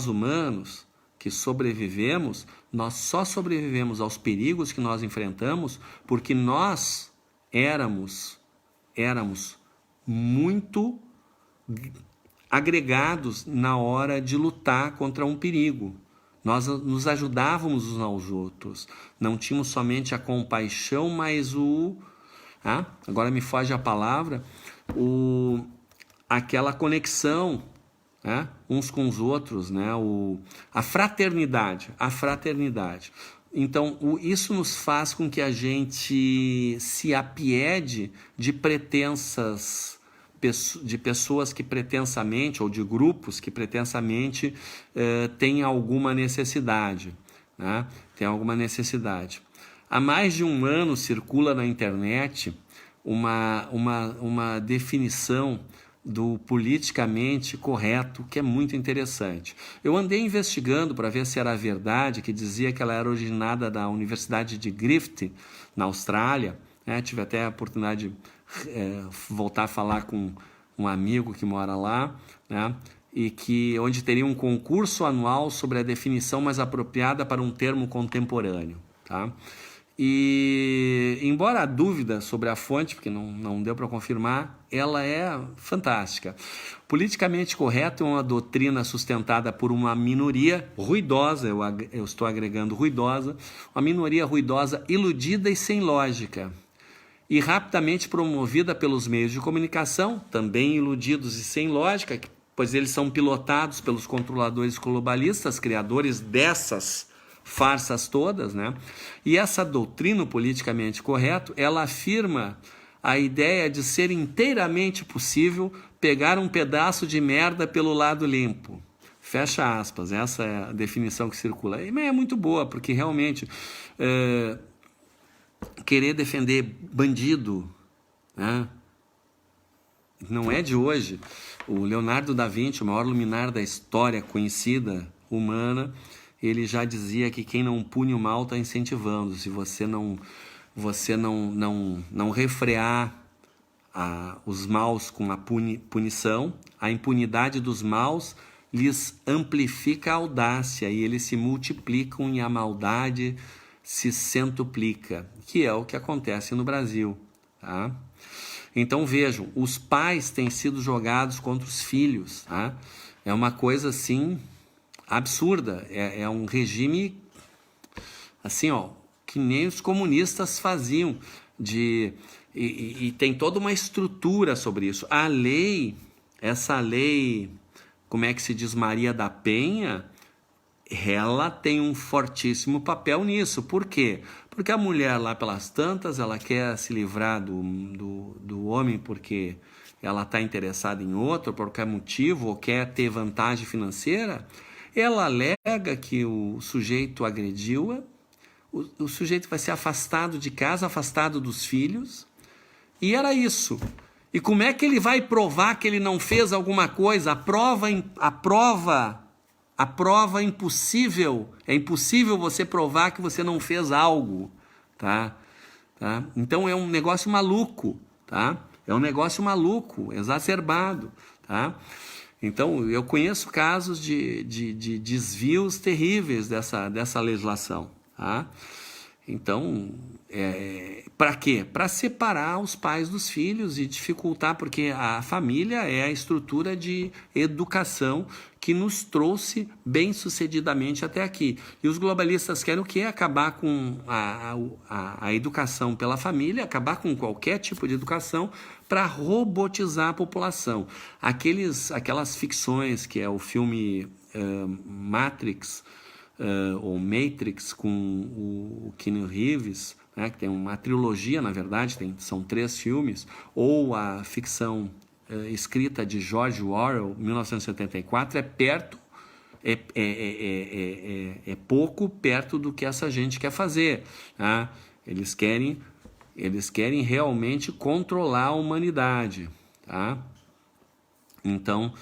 humanos que sobrevivemos, nós só sobrevivemos aos perigos que nós enfrentamos porque nós éramos muito agregados na hora de lutar contra um perigo. Nós nos ajudávamos uns aos outros. Não tínhamos somente a compaixão, mas agora me foge a palavra, aquela conexão, né, uns com os outros, né, a fraternidade. Então, isso nos faz com que a gente se apiede de pessoas que pretensamente, ou de grupos que pretensamente têm alguma necessidade, né? Tem alguma necessidade. Há mais de um ano circula na internet uma definição do politicamente correto, que é muito interessante. Eu andei investigando para ver se era verdade, que dizia que ela era originada da Universidade de Griffith, na Austrália, né? Tive até a oportunidade de voltar a falar com um amigo que mora lá, né? E onde teria um concurso anual sobre a definição mais apropriada para um termo contemporâneo, tá? E, embora a dúvida sobre a fonte, porque não deu para confirmar, ela é fantástica. Politicamente correto é uma doutrina sustentada por uma minoria ruidosa, eu estou agregando ruidosa, uma minoria ruidosa, iludida e sem lógica, e rapidamente promovida pelos meios de comunicação, também iludidos e sem lógica, pois eles são pilotados pelos controladores globalistas, criadores dessas farsas todas, né? E essa doutrina politicamente correto, ela afirma a ideia de ser inteiramente possível pegar um pedaço de merda pelo lado limpo. Fecha aspas, essa é a definição que circula. E é muito boa, porque realmente querer defender bandido, né, não é de hoje. O Leonardo da Vinci, o maior luminar da história conhecida humana, ele já dizia que quem não pune o mal está incentivando. Se você não refrear os maus com a punição, a impunidade dos maus lhes amplifica a audácia e eles se multiplicam e a maldade se centuplica, que é o que acontece no Brasil, tá? Então vejam, os pais têm sido jogados contra os filhos, tá? É uma coisa assim absurda, é um regime assim, ó, que nem os comunistas faziam, de e tem toda uma estrutura sobre isso. A lei, essa lei, como é que se diz, Maria da Penha, ela tem um fortíssimo papel nisso. Por quê? Porque a mulher lá pelas tantas, ela quer se livrar do homem porque ela está interessada em outro, por qualquer motivo, ou quer ter vantagem financeira. Ela alega que o sujeito agrediu-a, o sujeito vai ser afastado de casa, afastado dos filhos, e era isso. E como é que ele vai provar que ele não fez alguma coisa? A prova é impossível. É impossível você provar que você não fez algo, tá? Então é um negócio maluco, tá? É um negócio maluco, exacerbado, tá? Então eu conheço casos de desvios terríveis dessa legislação, tá? Então, para quê? Para separar os pais dos filhos e dificultar, porque a família é a estrutura de educação que nos trouxe bem-sucedidamente até aqui. E os globalistas querem o quê? Acabar com a educação pela família, acabar com qualquer tipo de educação para robotizar a população. Aquelas ficções que é o filme Matrix, ou Matrix, com o Keanu Reeves, né, que tem uma trilogia, na verdade, são 3 filmes, ou a ficção escrita de George Orwell, 1984, é pouco perto do que essa gente quer fazer. Tá? Eles querem realmente controlar a humanidade. Tá? Então,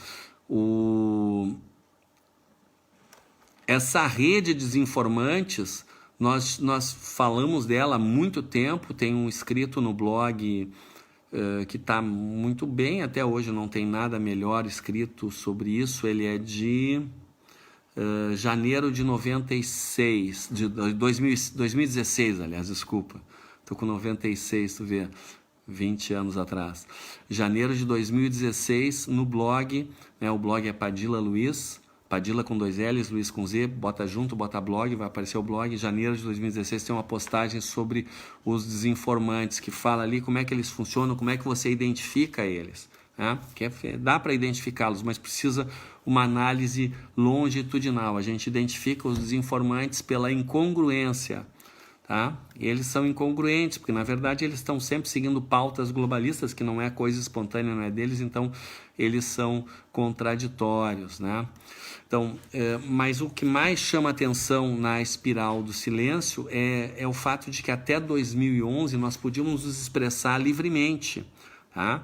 essa rede de desinformantes, nós falamos dela há muito tempo, tem um escrito no blog que está muito bem, até hoje não tem nada melhor escrito sobre isso, ele é de janeiro de 96, de 2016, aliás, desculpa, estou com 96, tu vê, 20 anos atrás. Janeiro de 2016, no blog, né, o blog é Padilla Luiz, Padilla com 2 L's, Luiz com Z, bota junto, bota blog, vai aparecer o blog. Em janeiro de 2016 tem uma postagem sobre os desinformantes, que fala ali como é que eles funcionam, como é que você identifica eles. Né? Dá para identificá-los, mas precisa uma análise longitudinal. A gente identifica os desinformantes pela incongruência. Tá? E eles são incongruentes, porque na verdade eles estão sempre seguindo pautas globalistas, que não é coisa espontânea, não é deles, então eles são contraditórios, né? Então, mas o que mais chama atenção na espiral do silêncio é o fato de que até 2011 nós podíamos nos expressar livremente, tá?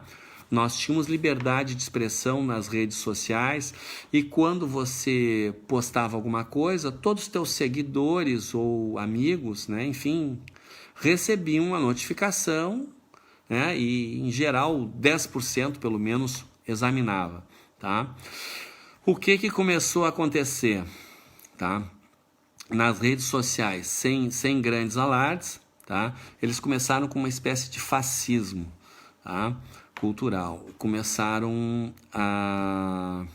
Nós tínhamos liberdade de expressão nas redes sociais e quando você postava alguma coisa, todos os teus seguidores ou amigos, né, enfim, recebiam uma notificação, né, e em geral 10% pelo menos examinava. Tá? O que começou a acontecer? Tá? Nas redes sociais, sem grandes alardes, tá? Eles começaram com uma espécie de fascismo, tá? Cultural. Começaram a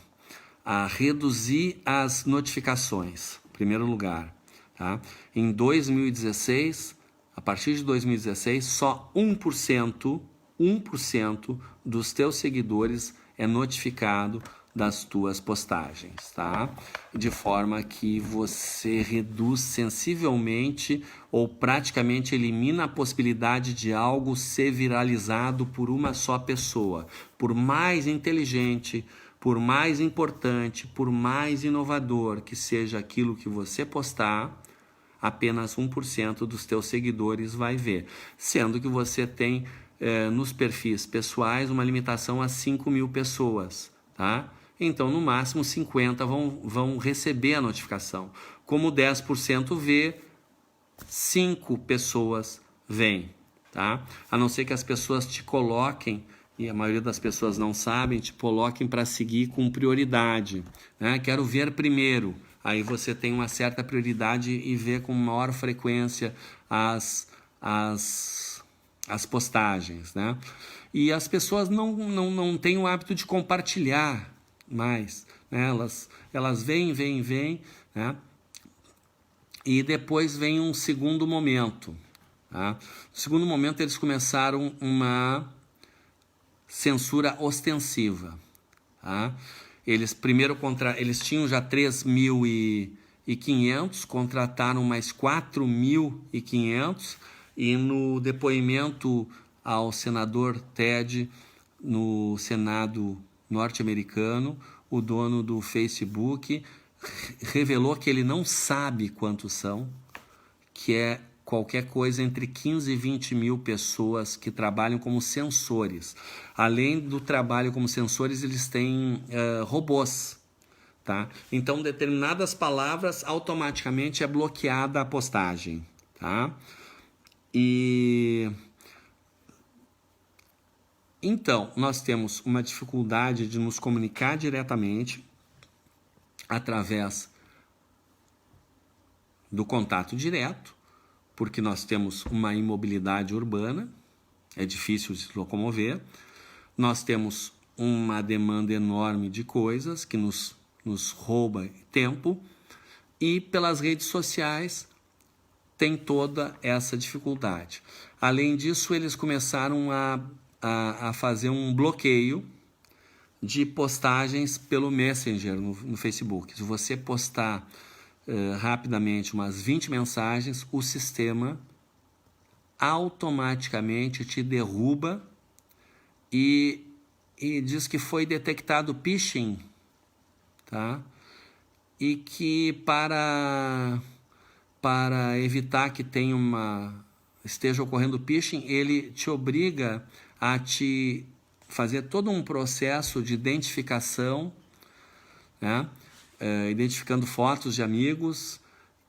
reduzir as notificações, em primeiro lugar. Tá? Em 2016, a partir de 2016, só 1% dos teus seguidores é notificado das tuas postagens, tá? De forma que você reduz sensivelmente ou praticamente elimina a possibilidade de algo ser viralizado por uma só pessoa. Por mais inteligente, por mais importante, por mais inovador que seja aquilo que você postar, apenas 1% dos teus seguidores vai ver. Sendo que você tem nos perfis pessoais uma limitação a 5.000 pessoas, tá? Então, no máximo, 50 vão receber a notificação. Como 10% vê, 5 pessoas veem, tá? A não ser que as pessoas te coloquem, e a maioria das pessoas não sabem, te coloquem para seguir com prioridade, né? Quero ver primeiro. Aí você tem uma certa prioridade e vê com maior frequência as postagens, né? E as pessoas não têm o hábito de compartilhar mais, né? Elas vêm, né? E depois vem um segundo momento, Tá? No segundo momento, eles começaram uma censura ostensiva. Tá? Eles tinham já 3.500, contrataram mais 4.500, e no depoimento ao senador Ted no Senado norte-americano, o dono do Facebook revelou que ele não sabe quantos são, que é qualquer coisa entre 15 e 20 mil pessoas que trabalham como censores. Além do trabalho como censores, eles têm robôs. Tá? Então, determinadas palavras, automaticamente é bloqueada a postagem. Tá? Então, nós temos uma dificuldade de nos comunicar diretamente através do contato direto, porque nós temos uma imobilidade urbana, é difícil se locomover, nós temos uma demanda enorme de coisas que nos rouba tempo, e pelas redes sociais tem toda essa dificuldade. Além disso, eles começaram a fazer um bloqueio de postagens pelo Messenger no Facebook. Se você postar rapidamente umas 20 mensagens, o sistema automaticamente te derruba e diz que foi detectado phishing, tá? E que para evitar que esteja ocorrendo phishing, ele te obriga a te fazer todo um processo de identificação, né? Identificando fotos de amigos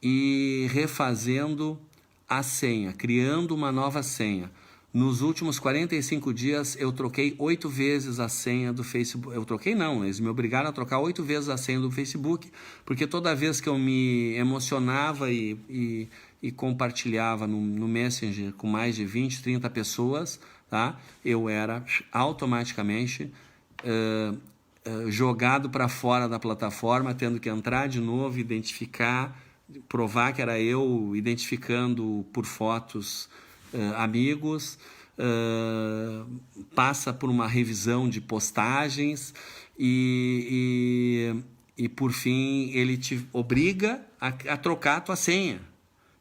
e refazendo a senha, criando uma nova senha. Nos últimos 45 dias, eu troquei 8 vezes a senha do Facebook. Eu troquei não, eles me obrigaram a trocar 8 vezes a senha do Facebook, porque toda vez que eu me emocionava e compartilhava no Messenger com mais de 20, 30 pessoas, tá? Eu era automaticamente jogado para fora da plataforma, tendo que entrar de novo, identificar, provar que era eu, identificando por fotos amigos, passa por uma revisão de postagens e por fim ele te obriga a trocar a tua senha.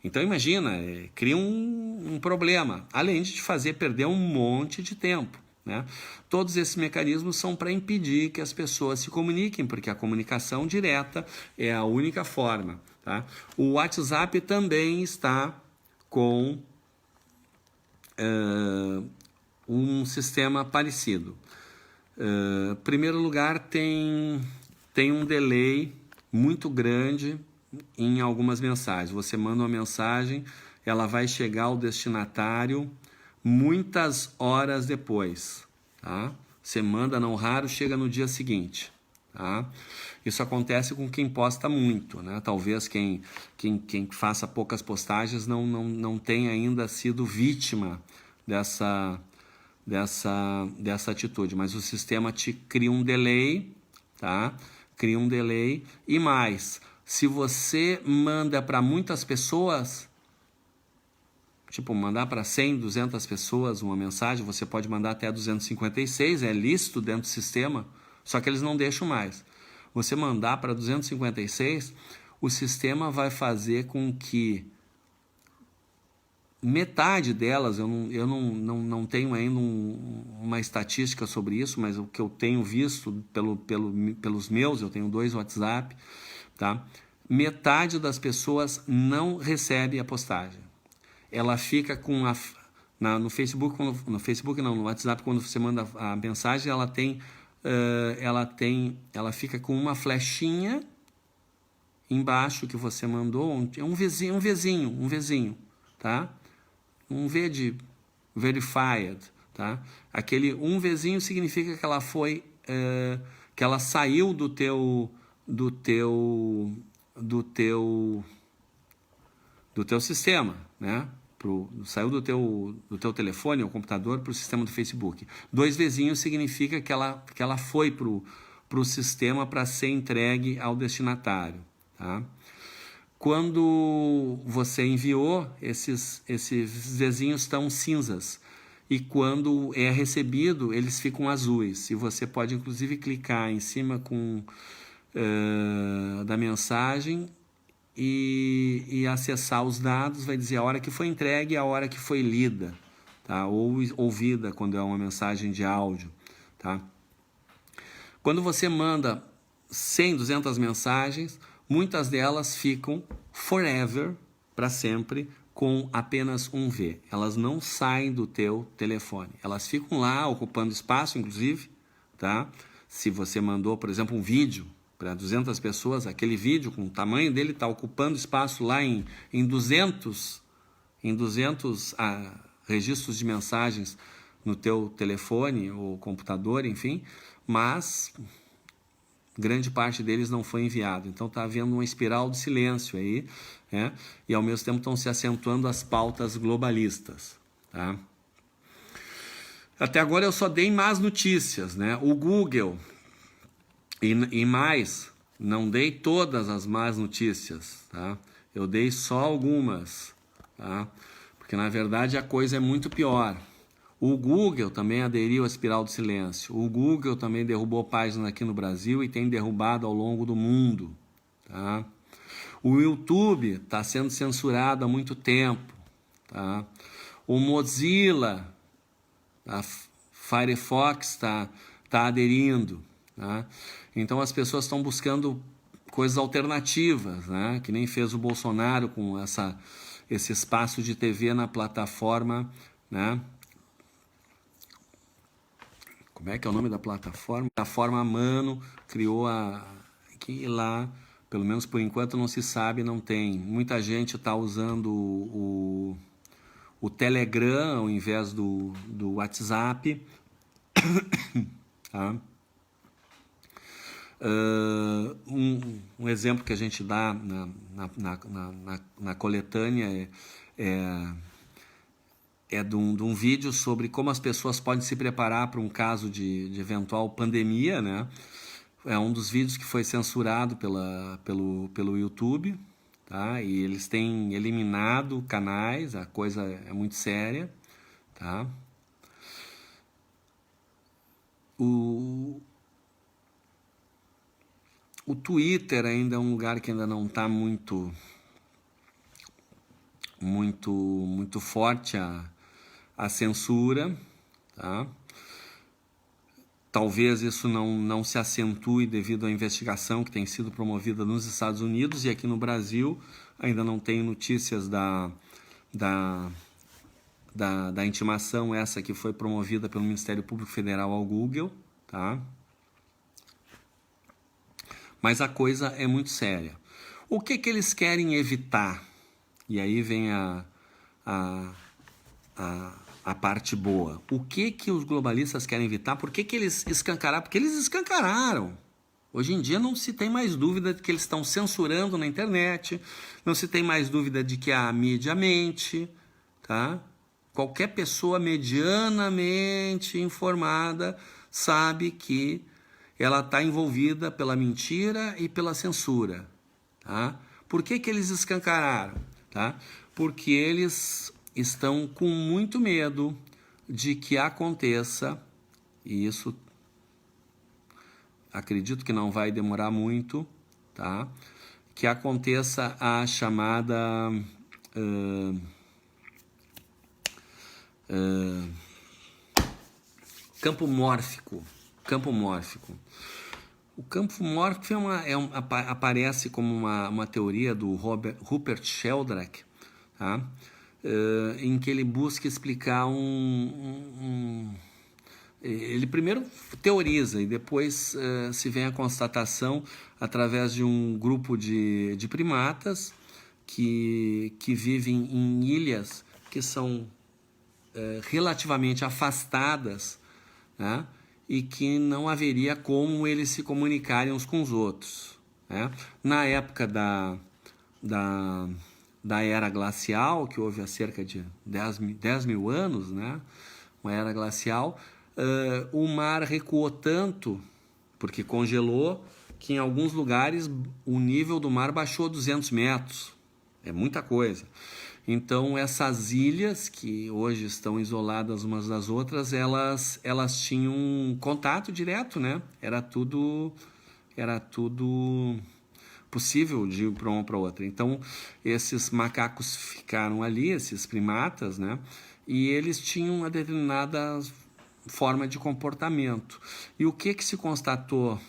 Então imagina, cria um problema, além de te fazer perder um monte de tempo, né? Todos esses mecanismos são para impedir que as pessoas se comuniquem, porque a comunicação direta é a única forma, tá? O WhatsApp também está com um sistema parecido. Em primeiro lugar, tem um delay muito grande em algumas mensagens. Você manda uma mensagem, ela vai chegar ao destinatário muitas horas depois, tá? Você manda, não raro, chega no dia seguinte, tá? Isso acontece com quem posta muito, né? Talvez quem faça poucas postagens não tenha ainda sido vítima dessa atitude, mas o sistema te cria um delay, tá? Cria um delay. E mais, se você manda para muitas pessoas, tipo, mandar para 100, 200 pessoas uma mensagem, você pode mandar até 256, é lícito dentro do sistema, só que eles não deixam mais. Você mandar para 256, o sistema vai fazer com que metade delas, eu não tenho ainda uma estatística sobre isso, mas o que eu tenho visto pelos meus, eu tenho 2 WhatsApp, tá? Metade das pessoas não recebe a postagem. Ela fica com no Facebook, no WhatsApp, quando você manda a mensagem, ela fica com uma flechinha embaixo que você mandou, um Vzinho, tá? Um V de verified, tá? Aquele Vzinho significa que ela foi, que ela saiu do teu sistema, né? Saiu do teu telefone ou computador para o sistema do Facebook. 2 Vzinhos significa que ela foi para o sistema para ser entregue ao destinatário, tá? Quando você enviou, esses vizinhos estão cinzas. E quando é recebido, eles ficam azuis. E você pode, inclusive, clicar em cima da mensagem e acessar os dados. Vai dizer a hora que foi entregue e a hora que foi lida, tá? Ou ouvida, quando é uma mensagem de áudio. Tá? Quando você manda 100, 200 mensagens, muitas delas ficam forever, para sempre, com apenas um V. Elas não saem do teu telefone. Elas ficam lá ocupando espaço, inclusive, tá? Se você mandou, por exemplo, um vídeo para 200 pessoas, aquele vídeo com o tamanho dele está ocupando espaço lá em 200 registros de mensagens no teu telefone ou computador, enfim, mas grande parte deles não foi enviado. Então está havendo uma espiral do silêncio aí, né? E ao mesmo tempo estão se acentuando as pautas globalistas. Tá? Até agora eu só dei más notícias, né? O Google e mais, não dei todas as más notícias, tá? Eu dei só algumas, tá? Porque na verdade a coisa é muito pior. O Google também aderiu à espiral do silêncio. O Google também derrubou páginas aqui no Brasil e tem derrubado ao longo do mundo. Tá? O YouTube está sendo censurado há muito tempo. Tá? O Mozilla, a Firefox está aderindo. Tá? Então as pessoas estão buscando coisas alternativas, né? Que nem fez o Bolsonaro com esse espaço de TV na plataforma, né? Como é que é o nome da plataforma? A plataforma Mano criou que lá, pelo menos por enquanto não se sabe, não tem. Muita gente está usando o Telegram ao invés do WhatsApp. Tá? Um exemplo que a gente dá na coletânea é de um vídeo sobre como as pessoas podem se preparar para um caso de eventual pandemia, né? É um dos vídeos que foi censurado pelo YouTube, tá? E eles têm eliminado canais, a coisa é muito séria, tá? O Twitter ainda é um lugar que ainda não está muito forte a censura, tá? Talvez isso não se acentue devido à investigação que tem sido promovida nos Estados Unidos, e aqui no Brasil ainda não tenho notícias da intimação essa que foi promovida pelo Ministério Público Federal ao Google, tá? Mas a coisa é muito séria. O que eles querem evitar? E aí vem a parte boa. O que os globalistas querem evitar? Por que eles escancararam? Porque eles escancararam. Hoje em dia não se tem mais dúvida de que eles estão censurando na internet, não se tem mais dúvida de que a mídia mente, tá? Qualquer pessoa medianamente informada sabe que ela está envolvida pela mentira e pela censura. Tá? Por que eles escancararam? Tá? Porque eles estão com muito medo de que aconteça, e isso acredito que não vai demorar muito, tá? Que aconteça a chamada campo mórfico. Campo mórfico. O campo mórfico aparece como uma teoria do Rupert Sheldrake, tá? Em que ele busca explicar ele primeiro teoriza e depois se vem a constatação através de um grupo de primatas que vivem em ilhas que são relativamente afastadas, né? E que não haveria como eles se comunicarem uns com os outros, né? Na época da era glacial, que houve há cerca de 10 mil anos, né? Uma era glacial, o mar recuou tanto, porque congelou, que em alguns lugares o nível do mar baixou 200 metros. É muita coisa. Então, essas ilhas, que hoje estão isoladas umas das outras, elas tinham contato direto, né? Era tudo possível de ir para uma para outra. Então, esses macacos ficaram ali, esses primatas, né? E eles tinham uma determinada forma de comportamento. E o que se constatou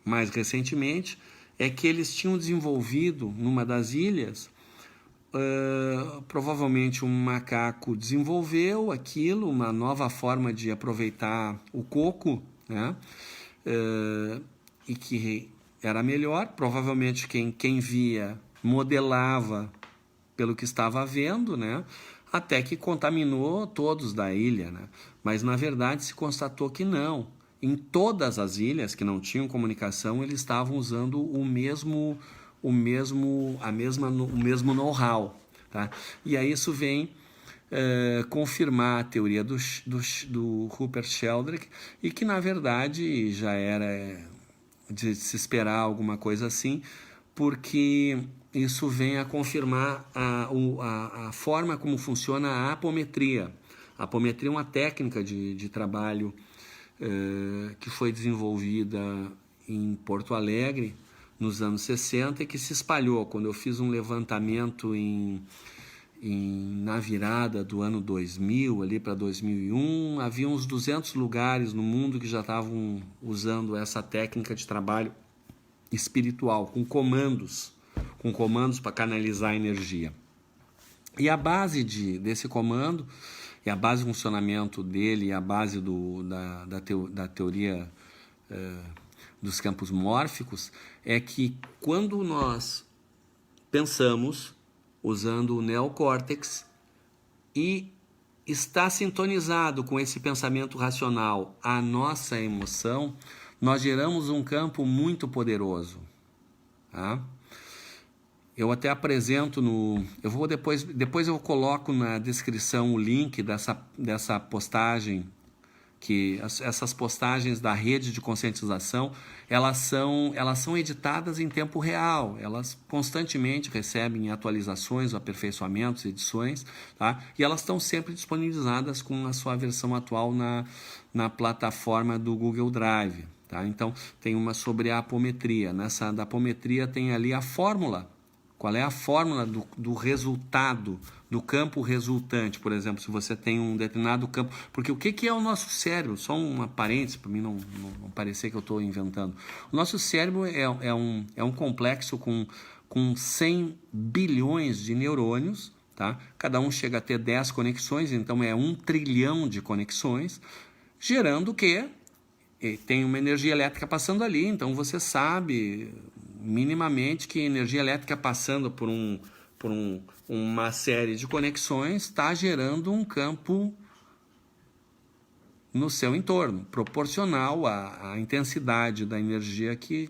mais recentemente é que eles tinham desenvolvido, numa das ilhas, provavelmente um macaco desenvolveu aquilo, uma nova forma de aproveitar o coco, né? E que era melhor. Provavelmente quem via modelava pelo que estava vendo, né? Até que contaminou todos da ilha, né? Mas na verdade se constatou que não. Em todas as ilhas que não tinham comunicação, eles estavam usando o mesmo know-how, tá? E aí isso vem confirmar a teoria do Rupert Sheldrake, e que na verdade já era de se esperar alguma coisa assim, porque isso vem a confirmar a forma como funciona a apometria. A apometria é uma técnica de trabalho que foi desenvolvida em Porto Alegre nos anos 60 e que se espalhou. Quando eu fiz um levantamento na virada do ano 2000, ali para 2001, havia uns 200 lugares no mundo que já estavam usando essa técnica de trabalho espiritual, com comandos para canalizar a energia. E a base desse comando, e a base do funcionamento dele, e a base da teoria dos campos mórficos, é que quando nós pensamos usando o neocórtex e está sintonizado com esse pensamento racional a nossa emoção, nós geramos um campo muito poderoso, tá? Eu até apresento eu vou depois eu coloco na descrição o link dessa postagem, que essas postagens da rede de conscientização, elas são editadas em tempo real, elas constantemente recebem atualizações, aperfeiçoamentos, edições, tá? E elas estão sempre disponibilizadas com a sua versão atual na plataforma do Google Drive, tá? Então, tem uma sobre a apometria. Nessa da apometria tem ali a fórmula. Qual é a fórmula do resultado, do campo resultante? Por exemplo, se você tem um determinado campo... Porque o que é o nosso cérebro? Só uma parêntese, para mim não parecer que eu estou inventando. O nosso cérebro é um complexo com 100 bilhões de neurônios, tá? Cada um chega a ter 10 conexões, então é 1 trilhão de conexões, gerando o quê? E tem uma energia elétrica passando ali, então você sabe minimamente que energia elétrica passando por uma série de conexões está gerando um campo no seu entorno, proporcional à intensidade da energia que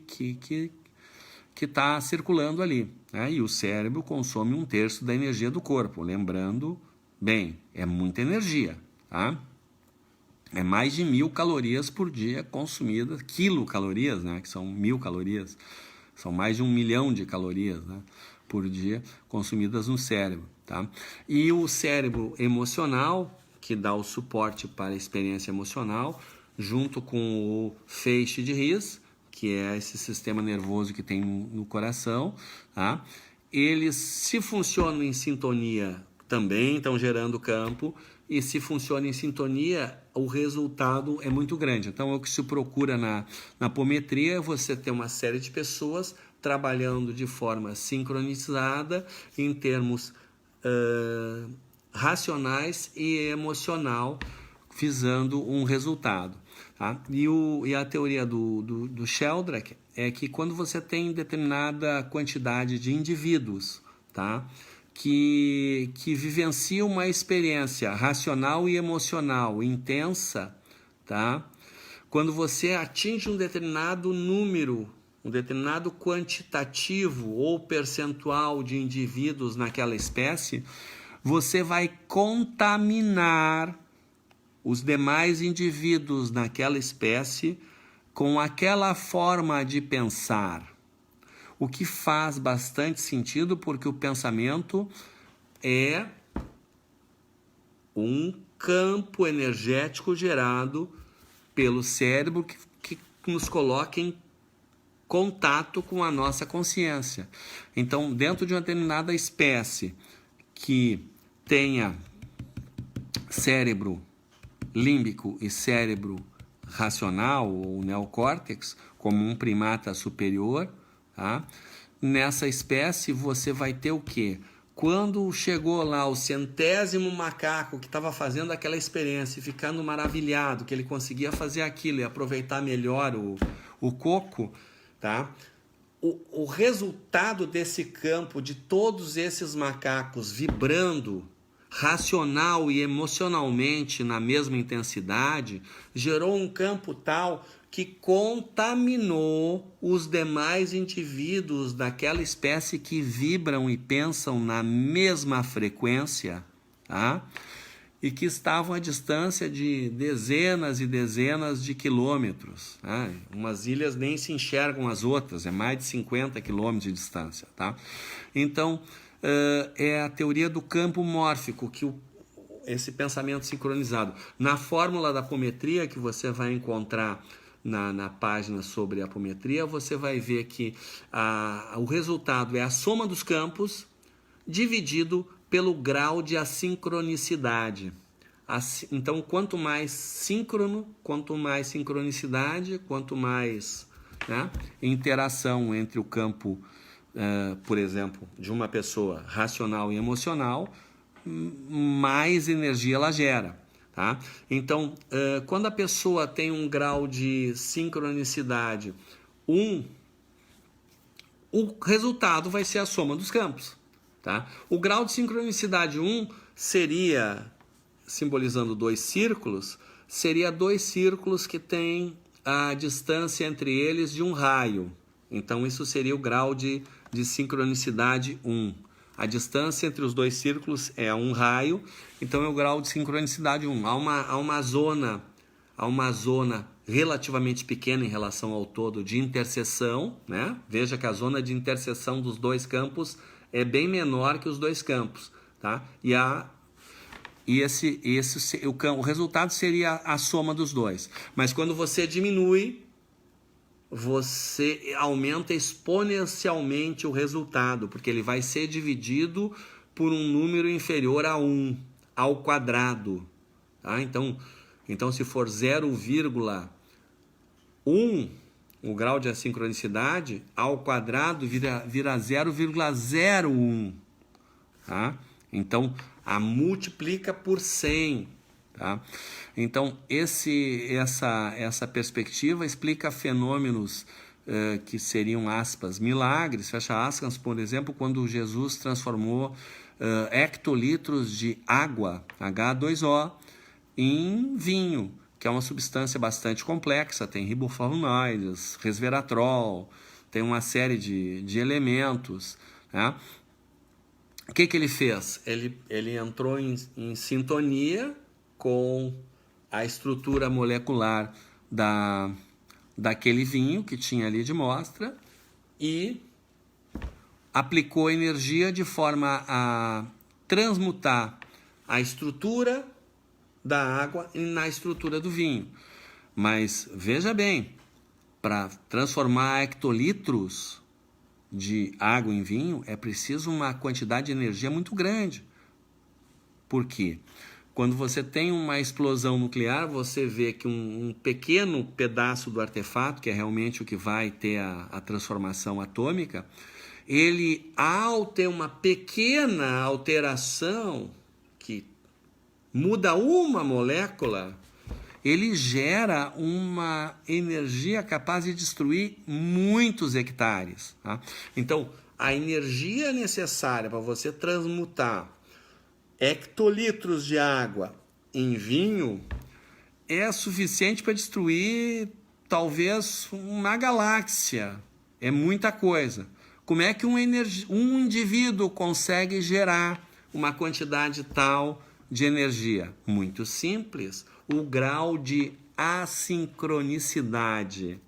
está circulando ali, né? E o cérebro consome 1/3 da energia do corpo. Lembrando, bem, é muita energia, tá? É mais de 1.000 calorias por dia consumidas, quilocalorias, né? Que são 1.000 calorias. São mais de 1 milhão de calorias, né, por dia consumidas no cérebro, tá? E o cérebro emocional, que dá o suporte para a experiência emocional, junto com o feixe de His, que é esse sistema nervoso que tem no coração, tá? Eles, se funcionam em sintonia, também estão gerando campo, e se funciona em sintonia, o resultado é muito grande. Então, o que se procura na apometria é você ter uma série de pessoas trabalhando de forma sincronizada em termos racionais e emocional, visando um resultado, tá? E a teoria do Sheldrake é que quando você tem determinada quantidade de indivíduos, tá, que vivenciam uma experiência racional e emocional intensa, tá? Quando você atinge um determinado número, um determinado quantitativo ou percentual de indivíduos naquela espécie, você vai contaminar os demais indivíduos naquela espécie com aquela forma de pensar. O que faz bastante sentido, porque o pensamento é um campo energético gerado pelo cérebro que nos coloca em contato com a nossa consciência. Então, dentro de uma determinada espécie que tenha cérebro límbico e cérebro racional, ou neocórtex, como um primata superior, tá? Nessa espécie você vai ter o quê? Quando chegou lá o 100º macaco que estava fazendo aquela experiência e ficando maravilhado que ele conseguia fazer aquilo e aproveitar melhor o coco, tá? O resultado desse campo de todos esses macacos vibrando racional e emocionalmente na mesma intensidade gerou um campo tal que contaminou os demais indivíduos daquela espécie que vibram e pensam na mesma frequência, tá? E que estavam à distância de dezenas e dezenas de quilômetros. Tá? Umas ilhas nem se enxergam as outras, é mais de 50 quilômetros de distância. Tá? Então, é a teoria do campo mórfico, que esse pensamento sincronizado. Na fórmula da apometria que você vai encontrar na página sobre apometria, você vai ver que o resultado é a soma dos campos dividido pelo grau de assincronicidade. Então, quanto mais síncrono, quanto mais sincronicidade, quanto mais, né, interação entre o campo, por exemplo, de uma pessoa racional e emocional, mais energia ela gera. Tá? Então, quando a pessoa tem um grau de sincronicidade 1, o resultado vai ser a soma dos campos. Tá? O grau de sincronicidade 1 seria, simbolizando 2 círculos, seria 2 círculos que têm a distância entre eles de um raio. Então, isso seria o grau de sincronicidade 1. A distância entre os 2 círculos é um raio, então é o grau de sincronicidade 1. Há uma zona relativamente pequena em relação ao todo de interseção, né? Veja que a zona de interseção dos 2 campos é bem menor que os 2 campos, tá? O resultado seria a soma dos 2. Mas quando você diminui, você aumenta exponencialmente o resultado, porque ele vai ser dividido por um número inferior a 1, ao quadrado. Tá? Então, se for 0,1, o grau de assincronicidade, ao quadrado vira 0,01. Tá? Então, multiplica por 100. Tá? Então, essa perspectiva explica fenômenos que seriam, aspas, milagres, fecha aspas, por exemplo, quando Jesus transformou hectolitros de água, H2O, em vinho, que é uma substância bastante complexa, tem riboflavonoides, resveratrol, tem uma série de elementos. Né? O que ele fez? Ele entrou em sintonia com a estrutura molecular daquele vinho que tinha ali de mostra e aplicou energia de forma a transmutar a estrutura da água na estrutura do vinho. Mas veja bem, para transformar hectolitros de água em vinho é preciso uma quantidade de energia muito grande. Por quê? Quando você tem uma explosão nuclear, você vê que um pequeno pedaço do artefato, que é realmente o que vai ter a transformação atômica, ele, ao ter uma pequena alteração que muda uma molécula, ele gera uma energia capaz de destruir muitos hectares. Tá? Então, a energia necessária para você transmutar hectolitros de água em vinho é suficiente para destruir talvez uma galáxia. É muita coisa. Como é que um indivíduo consegue gerar uma quantidade tal de energia? Muito simples. O grau de assincronicidade.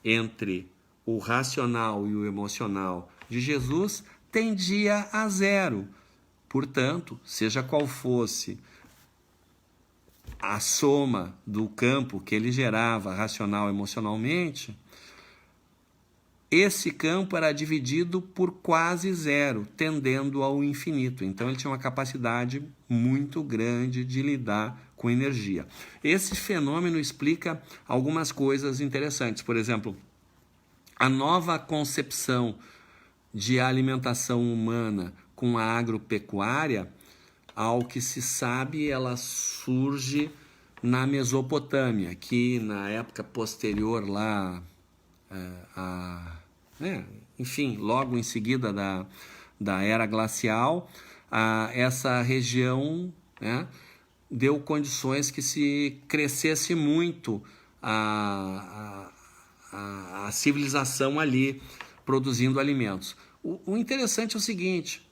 entre o racional e o emocional de Jesus tendia a zero. Portanto, seja qual fosse a soma do campo que ele gerava racional emocionalmente, esse campo era dividido por quase zero, tendendo ao infinito. Então ele tinha uma capacidade muito grande de lidar com energia. Esse fenômeno explica algumas coisas interessantes. Por exemplo, a nova concepção de alimentação humana com a agropecuária, ao que se sabe, ela surge na Mesopotâmia, que na época posterior lá, enfim, logo em seguida da era glacial, essa região, né, deu condições que se crescesse muito a civilização ali, produzindo alimentos. O interessante é o seguinte: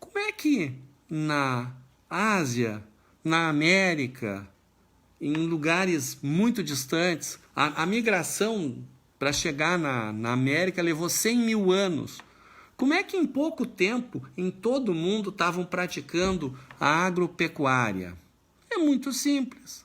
como é que na Ásia, na América, em lugares muito distantes, a migração para chegar na América levou 100 mil anos? Como é que em pouco tempo, em todo o mundo, estavam praticando a agropecuária? É muito simples.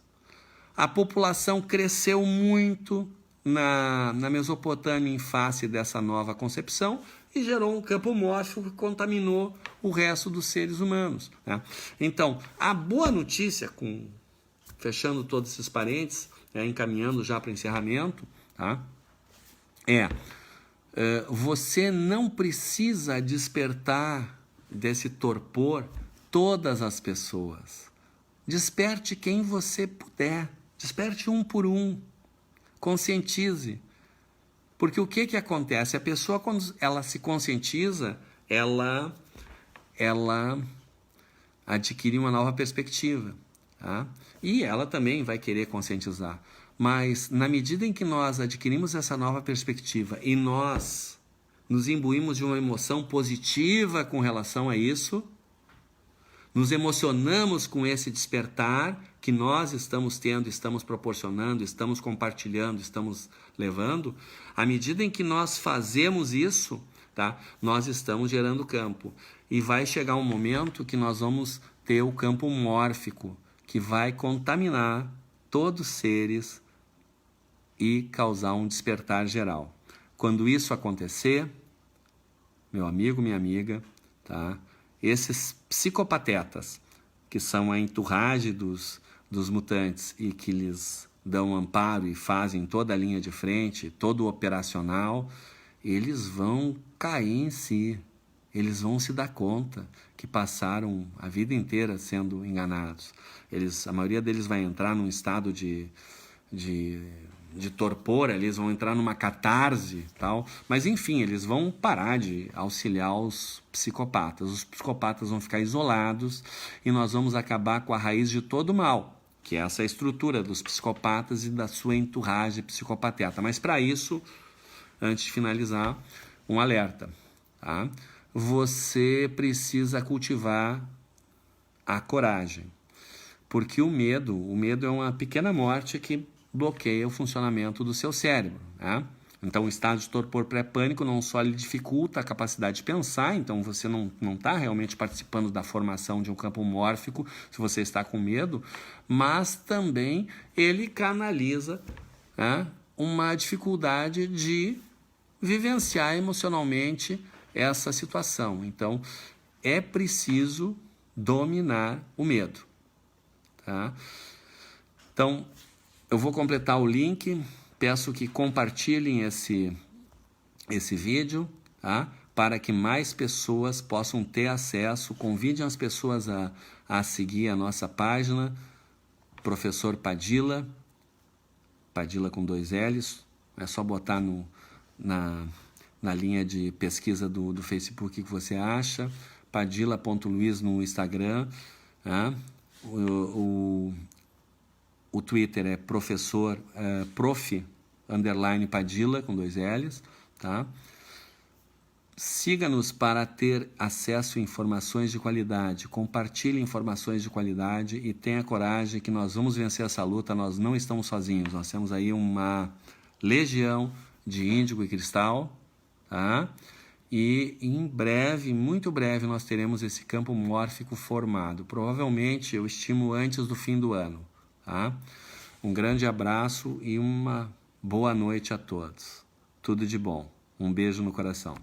A população cresceu muito na Mesopotâmia em face dessa nova concepção e gerou um campo mórfico que contaminou o resto dos seres humanos, né? Então, a boa notícia, fechando todos esses parênteses, encaminhando já para o encerramento, tá? Você não precisa despertar desse torpor todas as pessoas. Desperte quem você puder. Desperte um por um. Conscientize. Porque o que acontece? A pessoa, quando ela se conscientiza, ela adquire uma nova perspectiva, tá? E ela também vai querer conscientizar. Mas, na medida em que nós adquirimos essa nova perspectiva e nós nos imbuímos de uma emoção positiva com relação a isso, nos emocionamos com esse despertar que nós estamos tendo, estamos proporcionando, estamos compartilhando, estamos levando, à medida em que nós fazemos isso, tá, nós estamos gerando campo. E vai chegar um momento que nós vamos ter o campo mórfico, que vai contaminar todos os seres e causar um despertar geral. Quando isso acontecer, meu amigo, minha amiga, tá, esses psicopatetas, que são a entourage dos mutantes e que lhes dão amparo e fazem toda a linha de frente, todo o operacional, eles vão cair em si. Eles vão se dar conta que passaram a vida inteira sendo enganados. A maioria deles vai entrar num estado de torpor, eles vão entrar numa catarse, tal. Mas enfim, eles vão parar de auxiliar os psicopatas. Os psicopatas vão ficar isolados e nós vamos acabar com a raiz de todo o mal, que é essa estrutura dos psicopatas e da sua entourage psicopateta. Mas para isso, antes de finalizar, um alerta, tá? Você precisa cultivar a coragem, porque o medo é uma pequena morte que bloqueia o funcionamento do seu cérebro, né? Então, o estado de torpor pré-pânico não só lhe dificulta a capacidade de pensar, então você não está realmente participando da formação de um campo mórfico se você está com medo, mas também ele canaliza, né, uma dificuldade de vivenciar emocionalmente essa situação. Então, é preciso dominar o medo, tá? Então, eu vou completar o link, peço que compartilhem esse vídeo, tá? Para que mais pessoas possam ter acesso. Convidem as pessoas a seguir a nossa página, Professor Padilla, Padilla com 2 L's, é só botar na linha de pesquisa do Facebook o que você acha, padilla.luiz no Instagram, tá? O Twitter é prof_Padilla com 2 L's, tá? Siga-nos para ter acesso a informações de qualidade, compartilhe informações de qualidade e tenha coragem que nós vamos vencer essa luta, nós não estamos sozinhos, nós temos aí uma Legião de índigo e cristal, tá? E em breve, muito breve, nós teremos esse campo mórfico formado. Provavelmente eu estimo antes do fim do ano, tá? Um grande abraço e uma boa noite a todos. Tudo de bom. Um beijo no coração.